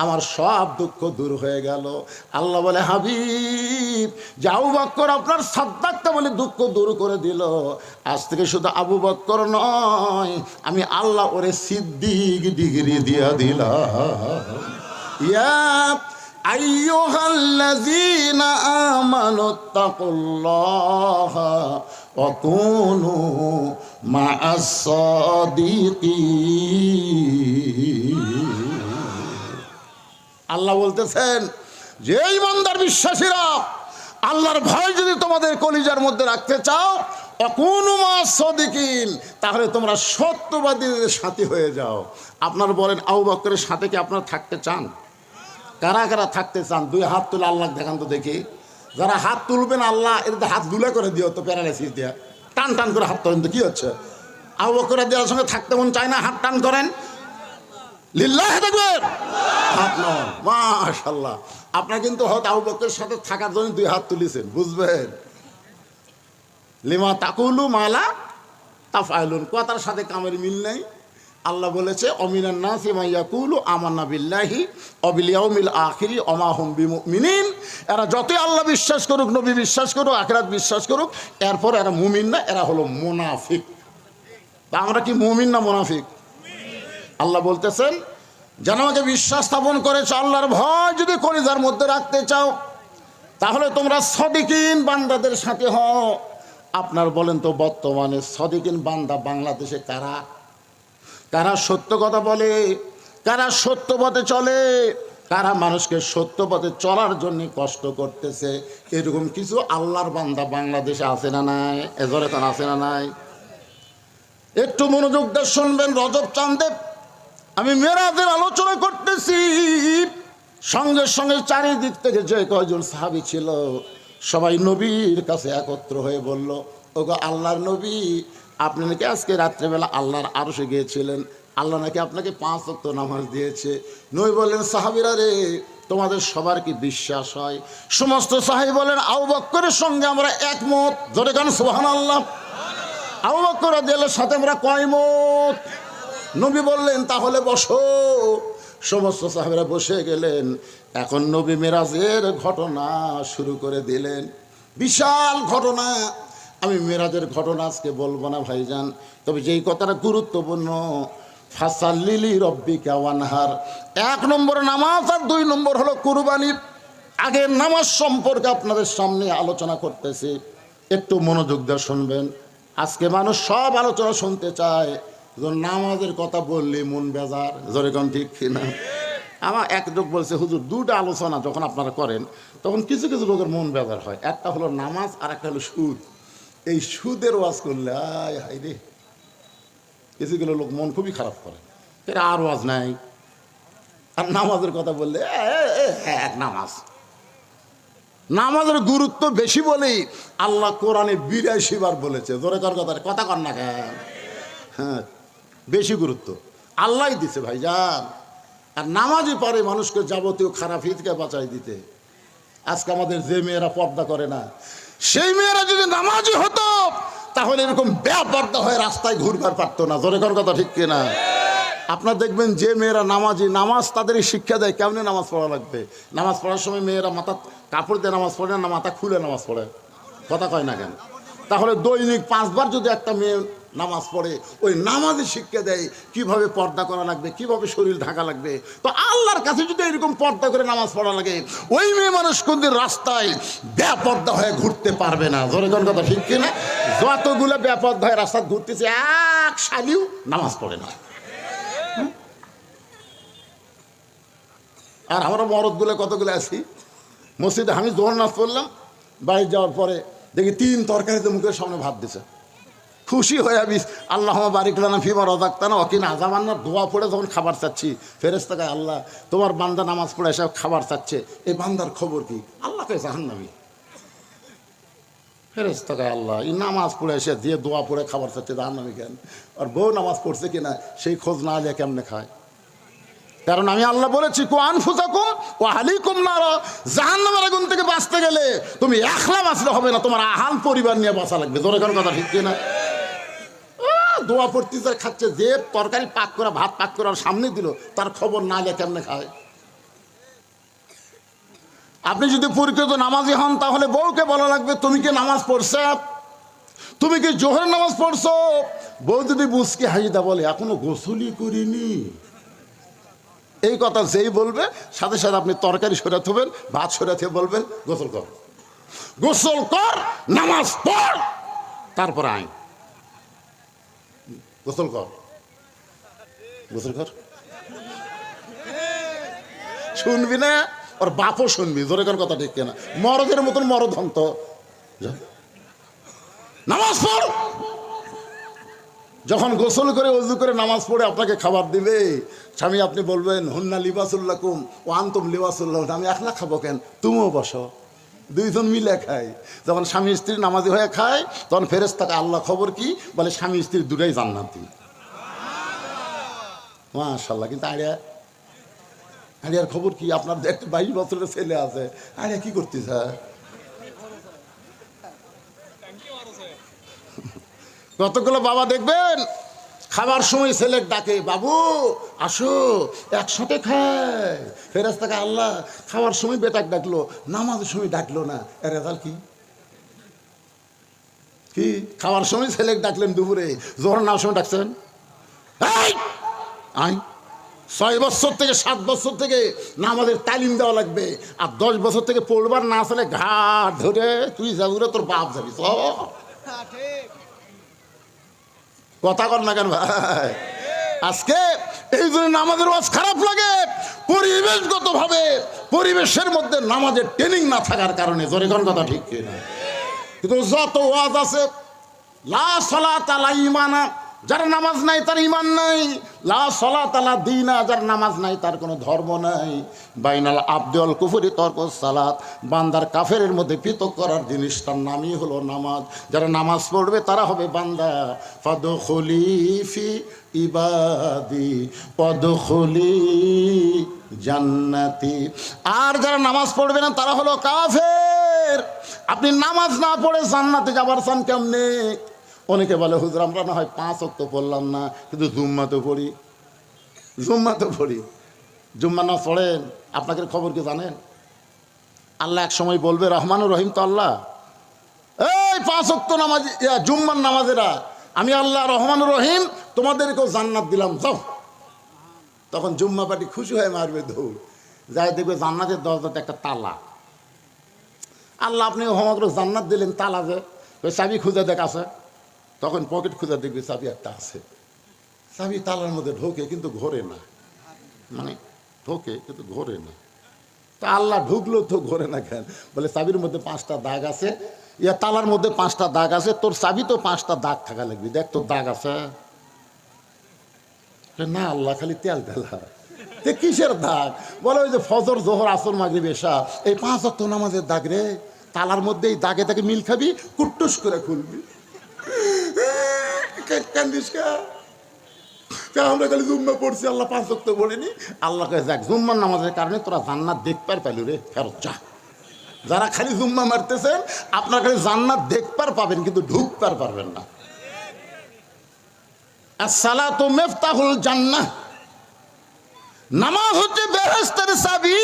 আমার সব দুঃখ দূর হয়ে গেল। আল্লাহ বলে, হাবিব, যে আবু বকর আপনার সাদ্দাকতা বলে দুঃখ দূর করে দিল, আজ থেকে শুধু আবু বকর নয়, আমি আল্লাহ ওরে সিদ্দিক ডিগ্রি দিয়া দিলাম। ইয়া আইয়ুহাল্লাযীনা আমানুত্তাকুল্লাহা ওয়া কুনু মা'আস সাদিকিন। আল্লাহ বলতেছেন যে ঈমানদার বিশ্বাসীরা, আল্লাহর ভয় যদি তোমাদের কলিজার মধ্যে রাখতে চাও, অকুনু মা'আস সাদিকিন, তাহলে তোমরা সত্যবাদীদের সাথী হয়ে যাও। আপনারা বলেন, আবু বকরের সাথে কি আপনারা থাকতে চান? কারা কারা থাকতে চান? 2 হাত তুলে আল্লাহ দেখান তো দেখি। যারা হাত তুলবেন আল্লাহ এর হাত দুলে করে দিও তো, প্যারালাইসিস দিয়া টান টান করে হাত তোলেন তো, কি হচ্ছে? আবু বকর রাদিয়াল্লাহু সঙ্গে থাকতে মন চায় না, হাত টান করেন। লিল্লাহি তাকবীর। হাত নন, মাশাআল্লাহ। আপনারা কিন্তু হয়তো আবু বকরের সাথে থাকার জন্য 2 হাত তুলেছেন, বুঝবেন। লিমা তাকুলু মালা তাফআলুন, কথার সাথে কামের মিল নেই। আল্লাহ বলেছে, অমিনান নাসি মান ইয়াকুলু আমান্না বিল্লাহি ওয়া বিল ইয়াউমিল আখিরি ওয়া মা হুম বিমুমিনিন। এরা যতই আল্লাহ বিশ্বাস করুক, নবী বিশ্বাস করুক, আখিরাত বিশ্বাস করুক, এরপর এরা মুমিন না, এরা হলো মুনাফিক। তা আমরা কি মুমিন না মুনাফিক? আল্লাহ বলতেছেন, যেন আমাকে বিশ্বাস স্থাপন করেছো, আল্লাহর ভয় যদি কলিজার মধ্যে রাখতে চাও, তাহলে তোমরা সদিকিন বান্দাদের সাথে হও। আপনার বলেন তো, বর্তমানে সদিকিন বান্দা বাংলাদেশে কারা? কারা সত্য কথা বলে, কারা সত্য পথে চলে, কারা মানুষকে সত্য পথে চলার জন্য কষ্ট করতেছে? এরকম কিছু আল্লাহর বান্দা বাংলাদেশে আছে না নাই? এজরে কান আছে না নাই? একটু মনোযোগ দিয়ে শুনবেন। রজব চাঁদে আমি মেরাজের আলোচনা করতেছি, সঙ্গে সঙ্গে চারিদিক থেকে যে কয়জন সাহাবী ছিল সবাই নবীর কাছে একত্র হয়ে বলল, ওগো আল্লাহর নবী, আপনি নাকি আজকে রাত্রেবেলা আল্লাহর আরশে গিয়েছিলেন, আল্লাহ নাকি আপনাকে 5 ওয়াক্ত নামাজ দিয়েছে। নবী বললেন, সাহাবীরা রে, তোমাদের সবার কি বিশ্বাস হয়? সমস্ত সাহাবী বলেন, আবু বকরের সঙ্গে আমরা একমত। জোরে গান সুবহানাল্লাহ। আবু বকর রাদিয়াল্লাহু সাথে আমরা কয়মত। নবী বললেন, তাহলে বসো। সমস্ত সাহাবীরা বসে গেলেন। এখন নবী মেরাজের ঘটনা শুরু করে দিলেন। বিশাল ঘটনা। আমি মেরাজের ঘটনা আজকে বলবো না ভাইজান, তবে যেই কথাটা গুরুত্বপূর্ণ, ফাসাল্লি রব্বিকা ওয়ানহার, 1 নম্বর নামাজ আর 2 নম্বর হলো কুরবানি। আগের নামাজ সম্পর্কে আপনাদের সামনে আলোচনা করতেছি, একটু মনোযোগ দিয়ে শুনবেন। আজকে মানুষ সব আলোচনা শুনতে চায়, নামাজের কথা বললে মন বেজার। জোরে কোন ঠিক কিনা? আমার এক লোক বলছে, হুজুর 2টা আলোচনা যখন আপনারা করেন তখন কিছু কিছু লোকের মন বেজার হয়। একটা হলো নামাজ আর একটা হলো সুদ। এই সুদের ওয়াজ করলে আয় হাই রে, কিছুগুলো লোক মন খুবই খারাপ করে, আর ওয়াজ নাই। আর নামাজের কথা বললে এক নামাজ, নামাজের গুরুত্ব বেশি বলেই আল্লাহ কোরআনে 82 বার বলেছে। জোরে কর কথা কর না কেন? হ্যাঁ, বেশি গুরুত্ব আল্লাহই দিছে ভাইজান। আর নামাজই পারে মানুষকে যাবতীয় খারাপ হিত থেকে বাঁচাই দিতে। আজকে আমাদের যে মেয়েরা পর্দা করে না, সেই মেয়েরা যদি নামাজি হতো তাহলে এরকম বেপরদা হয়ে রাস্তায় ঘুরবার পারতো না। জোরে কোন কথা ঠিক কিনা? আপনার দেখবেন যে মেয়েরা নামাজি, নামাজ তাদেরই শিক্ষা দেয় কেমনে নামাজ পড়া লাগবে। নামাজ পড়ার সময় মেয়েরা মাথা কাপড় দিয়ে নামাজ পড়ে না, মাথা খুলে নামাজ পড়ে। কথা কয় না কেন? তাহলে দৈনিক 5 বার যদি একটা মেয়ে নামাজ পড়ে, ওই নামাজে শিক্ষা দেয় কিভাবে পর্দা করা লাগবে, কিভাবে শরীর ঢাকা লাগবে। তো আল্লাহর কাছে যদি এরকম পর্দা করে নামাজ পড়া লাগে, ওই মেয়ে মানুষ কোনদিন রাস্তায় বেপর্দা হয়ে ঘুরতে পারবে না। জোরে কোন কথা ঠিক কিনা? যতগুলো বেপর্দা হয়ে রাস্তায় ঘুরতেছে, এক শালিও নামাজ পড়ে না। আর আমরা মরদগুলো কতগুলো আছি মসজিদে, আমি জোহর নামাজ পড়লাম, বাড়ি যাওয়ার পরে দেখি 3 তরকারিতে মুখের সামনে ভাত দিছে। খুশি হয়ে আমি আল্লাহ বারিক লানা ফিমা রাযাকতানা ওয়া কিনা আযাবান্নার দোয়া পড়ে যখন খাবার চাচ্ছি, ফেরেশতাকে আল্লাহ তোমার বান্দা নামাজ পড়ে এসে খাবার চাচ্ছে, এই বান্দার খবর কি? আল্লাহকে জাহান্নামী। ফেরেশতাকে আল্লাহ এই নামাজ পড়ে এসে দিয়ে দোয়া পড়ে খাবার চাচ্ছে, জাহান্নামী কেন? আর বউ নামাজ পড়ছে কিনা সেই খোঁজ না নিয়ে কেমনে খায়? কারণ আমি আল্লাহ বলেছি কু আনফুসাকুম ওয়া আহলিকুম নার, জাহান্নামের আগুন থেকে বাঁচতে গেলে তুমি একলা বাঁচলে হবে না, তোমার আহাল পরিবার নিয়ে বাঁচা লাগবে। জোরে কোন কথা ঠিক কিনা? দোয়া পড়তেছে খাচ্ছে, যে তরকারি পাক করা ভাত পাক করার সামনে দিল, তার খবর না নিয়ে কেমনে খায়? আপনি যদি পরিচিত নামাজি হন, তাহলে বউকে বলা লাগবে তুমি কি নামাজ পড়ছো, তুমি কি জোহরের নামাজ পড়ছো? বউ যদি বুঝকে হাইদা বলে এখনো গোসলই করিনি, এই কথা যেই বলবে সাথে সাথে আপনি তরকারি সরাতে হবেন, ভাত সরাতে বলবেন গোসল কর, গোসল কর, নামাজ পড়, তারপর আইন গোসল কর, গোসল কর। শুনবি না? ওর বাপও শুনবি। জোরে কোন কথা ঠিক কিনা? মরদের মতন মরদ হন্ত, নামাজ পড়। যখন গোসল করে ওযু করে নামাজ পড়ে আপনাকে খাবার দিবে, স্বামী আপনি বলবেন হুন্না লিবাসুল্লাকুম ওয়া আনতুম লিবাসুল্লাহ, আমি একলা খাবো কেন, তুমিও বসো, দুইজন মিলে খাই। যখন স্বামী স্ত্রী নামাজি হয়ে খায়, তখন ফেরেশতাকে আল্লাহ খবর কি বলে, স্বামী স্ত্রী দুটাই জান্নাতি। মাশাআল্লাহ। কিন্তু আড়িয়ার খবর কি? আপনার একটা 22 বছরের ছেলে আছে, আড়িয়া কি করতেছে? কতগুলো বাবা দেখবেন খাবার সময় ছেলে ডাকে, বাবু আসো একসাথে খায়। ফেরেশতাকে আল্লাহ খাওয়ার সময় বেটাক ডাকলো, নামাজের সময় ডাকলো না, এর রেজাল্ট কি? কি খাওয়ার সময় ছেলে ডাকলেন দুপুরে, জোহর নামার সময় ডাকছেন? আই 6 বছর থেকে 7 বছর থেকে নামাজের তালিম দেওয়া লাগবে, আর 10 বছর থেকে পড়বার না আসলে ঘাট ধরে তুই যাবি, তোর বাপ যাবি। কথা কর না কেন ভাই? আজকে এই জন্য নামাজের ওয়াজ খারাপ লাগে, পরিবেশগত ভাবে পরিবেশের মধ্যে নামাজের ট্রেনিং না থাকার কারণে। জোরে কোন কথা ঠিক কিনা? কিন্তু যত ওয়াজ আছে, লা সালাতা লা ঈমানা, যার নামাজ নাই তার ঈমান নাই, লা সালাতা লা দীনা, যার নামাজ নাই তার কোনো ধর্ম নাই, বাইনাল আবদি ওয়াল কুফরি তরকুস সালাত, বান্দার কাফেরের মধ্যে পৃথক করার জিনিসটার নামই হলো নামাজ। যারা নামাজ পড়বে তারা হবে বান্দা। ফাদখুলি ফি ইবাদি ওয়াদখুলি জান্নাতি। আর যারা নামাজ পড়বে না তারা হলো কাফের। আপনি নামাজ না পড়ে জান্নাতে যাবার চান কেমনে? অনেকে বলে হুজুর আমরা না হয় 5 ওয়াক্ত পড়লাম না, কিন্তু জুম্মা তো পড়ি, জুম্মা তো পড়ি। জুম্মা না পড়েন, আপনাকে খবর কি জানেন? আল্লাহ এক সময় বলবে, রহমানুর রহিম তো আল্লাহ, এই 5 ওয়াক্ত নামাজ জুম্মার নামাজেরা আমি আল্লাহ রহমানুর রহিম তোমাদেরকেও জান্নাত দিলাম, যাও। তখন জুম্মা পার্টি খুশি হয়ে মারবে দৌড়, যাই দেখবে জান্নাতের দরজাতে একটা তালা। আল্লাহ আপনি হোমাগ্র জান্নাত দিলেন, তালা যে চাবি খুঁজে দেখ আছে। তখন পকেট খুঁজে দেখবি চাবি একটা আছে, চাবি তালার মধ্যে ঢোকে কিন্তু ঘোরে না, মানে ঢোকে কিন্তু ঘোরে না। তা আল্লাহ ঢুকলো তো ঘোরে না কেন? বলে চাবির মধ্যে 5টা দাগ আছে, ইয়া তালার মধ্যে 5টা দাগ আছে, তোর চাবি তো 5টা দাগ থাকা লাগবে, দেখ তোর দাগ আছে না? আল্লাহ খালি তেল ঢেলা, কিসের দাগ? বলে ওই যে ফজর জোহর আসর মাগরিব এশা, এই 5 ওয়াক্ত নামাজের দাগ রে, তালার মধ্যে এই দাগে তাকে মিল খাবি, কুট্টুস করে খুলবি। আমরা খালি জুম্মা পড়ছি, আল্লাহ 5 ওয়াক্ত পড়িনি। আল্লাহকে যাক জুম্মার নামাজের কারণে তোরা জান্নাত দেখতে পারলু রে, ফেরত যা। যারা খালি জুম্মা মারতেছেন আপনার খালি জান্নাত দেখবার পাবেন কিন্তু ঢুকবার পারবেন না। আসসালাতু মিফতাহুল জান্নাহ, নামাজ হচ্ছে বেহেশতের চাবি।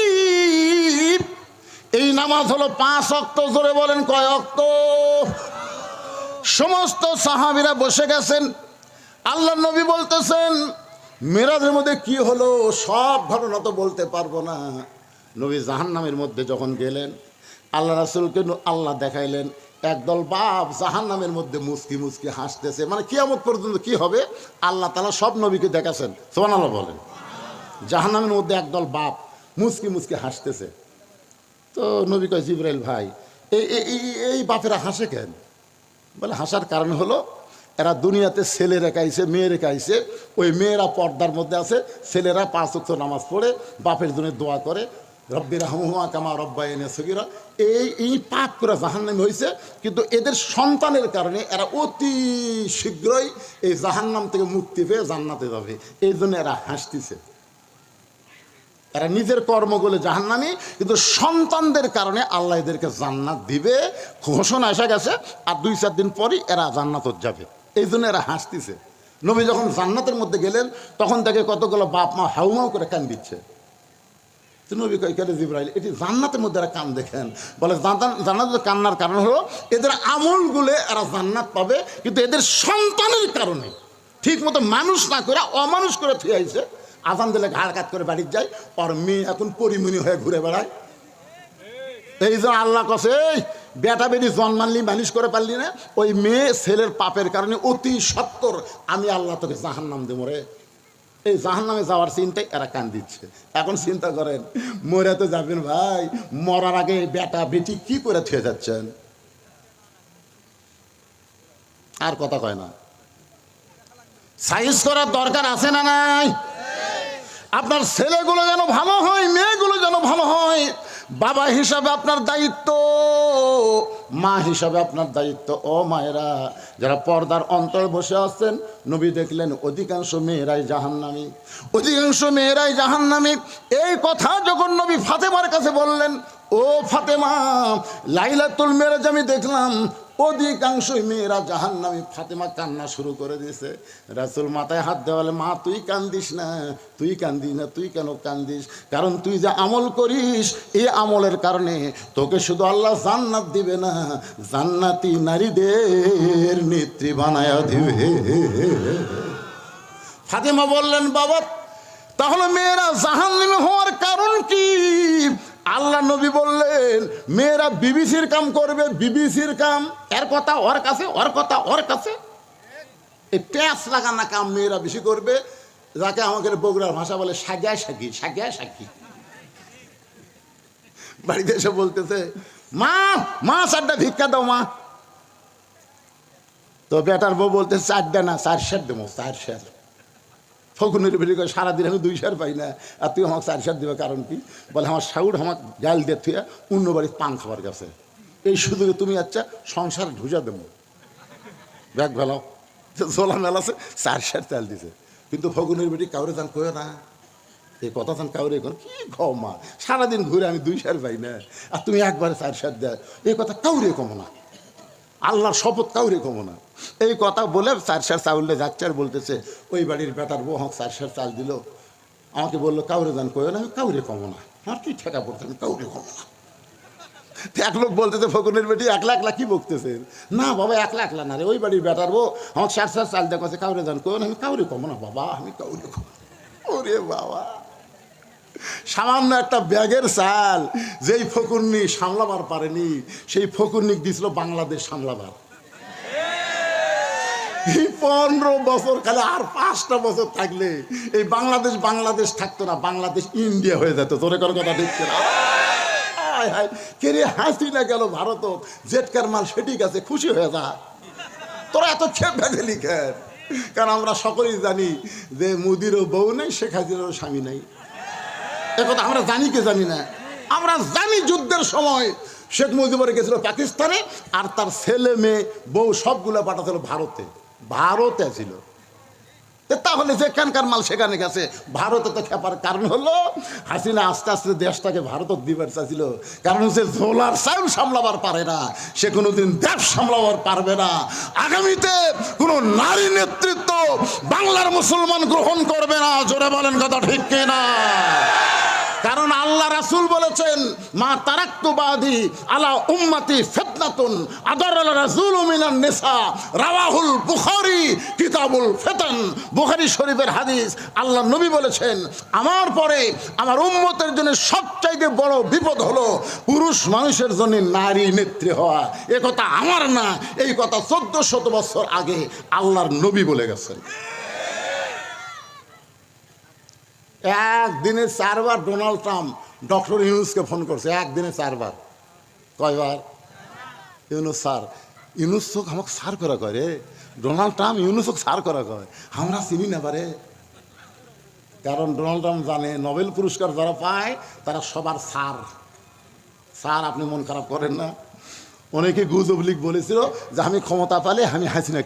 এই নামাজ হলো 5 ওয়াক্ত। জোরে বলেন কয় ওয়াক্ত? সমস্ত সাহাবীরা বসে গেছেন। আল্লাহর নবী বলতেছেন মেরাজের মধ্যে কি হলো সব ঘটনা তো বলতে পারবো না। নবী জাহান্নামের মধ্যে যখন গেলেন আল্লাহ রাসূলকে আল্লাহ দেখাইলেন একদল বাপ জাহান্নামের মধ্যে মুচকি মুচকি হাসতেছে। মানে কিয়ামত পর্যন্ত কি হবে আল্লাহ তাআলা সব নবীকে দেখাছেন। সুবহানাল্লাহ বলেন। জাহান্নামের মধ্যে একদল বাপ মুচকি মুচকি হাসতেছে। তো নবী কয় জিবরাইল ভাই এই বাপেরা হাসে কেন? বলে হাসার কারণ হলো এরা দুনিয়াতে ছেলে রেখাইছে মেয়ে রেখাইছে, ওই মেয়েরা পর্দার মধ্যে আছে, ছেলেরা 5 ওয়াক্ত নামাজ পড়ে বাপের জন্য দোয়া করে রব্বি রাহমহুমা কামা রব্বায়ানি সগীরা। এই পাপ করে জাহান্নামী হয়েছে, কিন্তু এদের সন্তানের কারণে এরা অতি শীঘ্রই এই জাহান্নাম থেকে মুক্তি পেয়ে জান্নাতে যাবে। এই জন্য এরা হাসতেছে। এরা নিজের কর্মগুলো জাহান্নামী, কিন্তু সন্তানদের কারণে আল্লাহ এদেরকে জান্নাত দিবে ঘোষণা এসে গেছে। আর 2-4 দিন পরই এরা জান্নাতত যাবে। এই জন্য এরা হাসতেছে। নবী যখন জান্নাতের মধ্যে গেলেন তখন থেকে কতগুলো বাপ মা হাউমাউ করে কান দিচ্ছে। তো নবী কয় কেন জিবরাইল এটি জান্নাতের মধ্যে এরা কান দেখেন? বলে জান্নাতের কান্নার কারণ হলো এদের আমলগুলো এরা জান্নাত পাবে, কিন্তু এদের সন্তানের কারণে ঠিক মতো মানুষ না করে অমানুষ করে থুয়ে আইছে। আজান দিলে ঘাড় কাত করে বাড়ির যায়, আর মেয়ে এখন পরিমণি হয়ে ঘুরে বেড়ায়। এই জন্য আল্লাহ কছে বেটা বেটি জন্মানলি মানুষ করে পারলি না, ওই মেয়ে ছেলের পাপের কারণে অতি সত্তর আমি আল্লাহ তোকে জাহান্নাম দেবো রে। এই জাহান্নামে যাওয়ার চিন্তায় এরা কান দিচ্ছে। এখন চিন্তা করেন মরে তো যাবেন ভাই, মরার আগে বেটা বেটি কি করে থুয়ে যাচ্ছেন? আর কথা কয় না। সাইজ করার দরকার আছে না নাই? আপনার ছেলেগুলো যেন ভালো হয়, মেয়েগুলো যেন ভালো হয়। বাবা হিসাবে আপনার দায়িত্ব, মা হিসাবে আপনার দায়িত্ব। ও মায়েরা যারা পর্দার অন্তরে বসে আছেন, নবী দেখলেন অধিকাংশ মেয়েরাই জাহান্নামী, অধিকাংশ মেয়েরাই জাহান্নামী। এই কথা যখন নবী ফাতেমার কাছে বললেন, ও ফাতেমা লাইলাতুল মেরাজ আমি দেখলাম অধিকাংশই মেয়েরা জাহান্নামী। ফাতেমা কান্না শুরু করে দিয়েছে। রাসূল মাথায় হাত দেওয়ালে মা তুই কান্দিস না, তুই কান্দিস না, তুই কেন কান্দিস? কারণ তুই যে আমল করিস এই আমলের কারণে তোকে শুধু আল্লাহ জান্নাত দিবে না, জান্নাতি নারীদের নেত্রী বানায়া দিবে। ফাতেমা বললেন বাবা তাহলে মেয়েরা জাহান্নামী হওয়ার কারণ কি? আল্লাহ নবী বললেন মেয়েরা বিবিসির কাম করবে, বিবিসির কাম। এর কথা ওর কাছে, ওর কথা ওর কাছে। এই প্যাঁচ লাগানা কাম মেয়েরা বেশি করবে, যাকে আমাদের বগুড়ার ভাষা বলে সাগিয়া সাগি, সাগিয়া সাগি। বাড়িতে এসে বলতেছে মা মা 4টা ভিক্ষা দাও মা। তো বেটার বউ বলতেছে 4টা না 4 সের দেবো, 4 সের। ফকুনের বেরিয়ে করে সারাদিন আমি 2 সের পাই না, আর তুই আমাকে 4 সের দেবে কারণ কি? বলে আমার সাউড আমাকে গাল দিয়ে থুয়ে অন্য বাড়ির পান খাবার গেছে, এই সুযোগে তুমি আচ্ছা সংসার ঢুজা দেবো ব্যাগ ভেলাও। জোলা মেলাছে 4 সের চাল দিছে, কিন্তু ফকুনের বেটি কাউরে যান কয়ে না, এই কথা যান কাউরে এখন কি খাও মা, সারাদিন ঘুরে আমি 2 সের পাই না, আর তুমি একবারে 4 সের দেয়, এই কথা কাউরে কমো না, আল্লাহর শপথ কাউরে কমো না। এই কথা বলে 4 সের চাউলে যাচ্ছে আর বলতেছে ওই বাড়ির বেটার বউ আমাকে 4 সের চাল দিল, আমাকে বললো কাউরে যান কয়ে না, আমি কাউরে কমো না, আমার কি ঠেকা পড়ছে, আমি কাউরে কমো না। এক লোক বলতেছে ফকুনের বেটি একলা একলা কি বকতেছে? না বাবা একলা একলা না রে, ওই বাড়ির বেটার বউ আমাকে 4 সের চাল দেখাচ্ছে, কাউরে যান কয়ে না, আমি কাউরে কমো না বাবা, আমি কাউরে কমো। ওরে বাবা, সামান্য একটা ব্যাগের চাল যেই ফকুরনি সামলাবার পারেনি, সেই ফকুরনিক দিছিল বাংলাদেশ সামলাবার। 15 বছর খালি আর 5টা বছর থাকলে এই বাংলাদেশ বাংলাদেশ থাকতো না, বাংলাদেশ ইন্ডিয়া হয়ে যেত। তোরে কোনো কথা দেখছে না? কে রে হাসি না গেল ভারত, জেটকার মাল সেটি গেছে, খুশি হয়ে যা। তোরা এত খেপে গেলি কেন? কারণ আমরা সকলেই জানি যে মোদিরও বউ নেই, শেখ হাসিনারও স্বামী নেই। কথা আমরা জানি কি জানি না? আমরা জানি যুদ্ধের সময় শেখ মুজিবুর গেছিল পাকিস্তানে, আর তার ছেলে মেয়ে বউ সবগুলো পাঠাছিল ভারতে। ভারতে ছিল তাহলে যেখানকার মাল সেখানে গেছে। ভারতে তো খেপার কারণ হলো হাসিনা আস্তে আস্তে দেশটাকে ভারত দিবার চাইছিল, কারণ সে ঝোলার চাউল সামলাবার পারে না, সে কোনোদিন দেশ সামলাবার পারবে না। আগামীতে কোনো নারী নেতৃত্ব বাংলার মুসলমান গ্রহণ করবে না। জোরে বলেন কথা ঠিক কিনা? কারণ আল্লাহ রাসূল বলেছেন, মা তারাক্তু বাদি আলা উম্মতি ফিতনাতুন আদারাল রাসূলু মিনান নিসা, রাওয়াহুল বুখারী কিতাবুল ফিতান। বুখারী শরীফের হাদিস। আল্লাহ নবী বলেছেন, আমার পরে আমার উম্মতের জন্য সবচাইতে বড় বিপদ হলো পুরুষ মানুষের জন্য নারী নেত্রী হওয়া। এ কথা আমার না, এই কথা 1400 বছর আগে আল্লাহর নবী বলে গেছেন। একদিনে 4 বার ডোনাল্ড ট্রাম্প ডক্টর ইউনুসকে ফোন করছে, একদিনে 4 বার। কয়বার? ইউনুস স্যার, ইউনুস চোখ আমাকে সার করা করে, ডোনাল্ড ট্রাম্প ইউনুসক সার করা কয়, আমরা চিনি না পারে। কারণ ডোনাল্ড ট্রাম্প জানে নোবেল পুরস্কার যারা পায় তারা সবার সার। স্যার আপনি মন খারাপ করেন না। অনেকে গুজব লিক বলেছিল যে আমি ক্ষমতা পালে আমি হাসিনা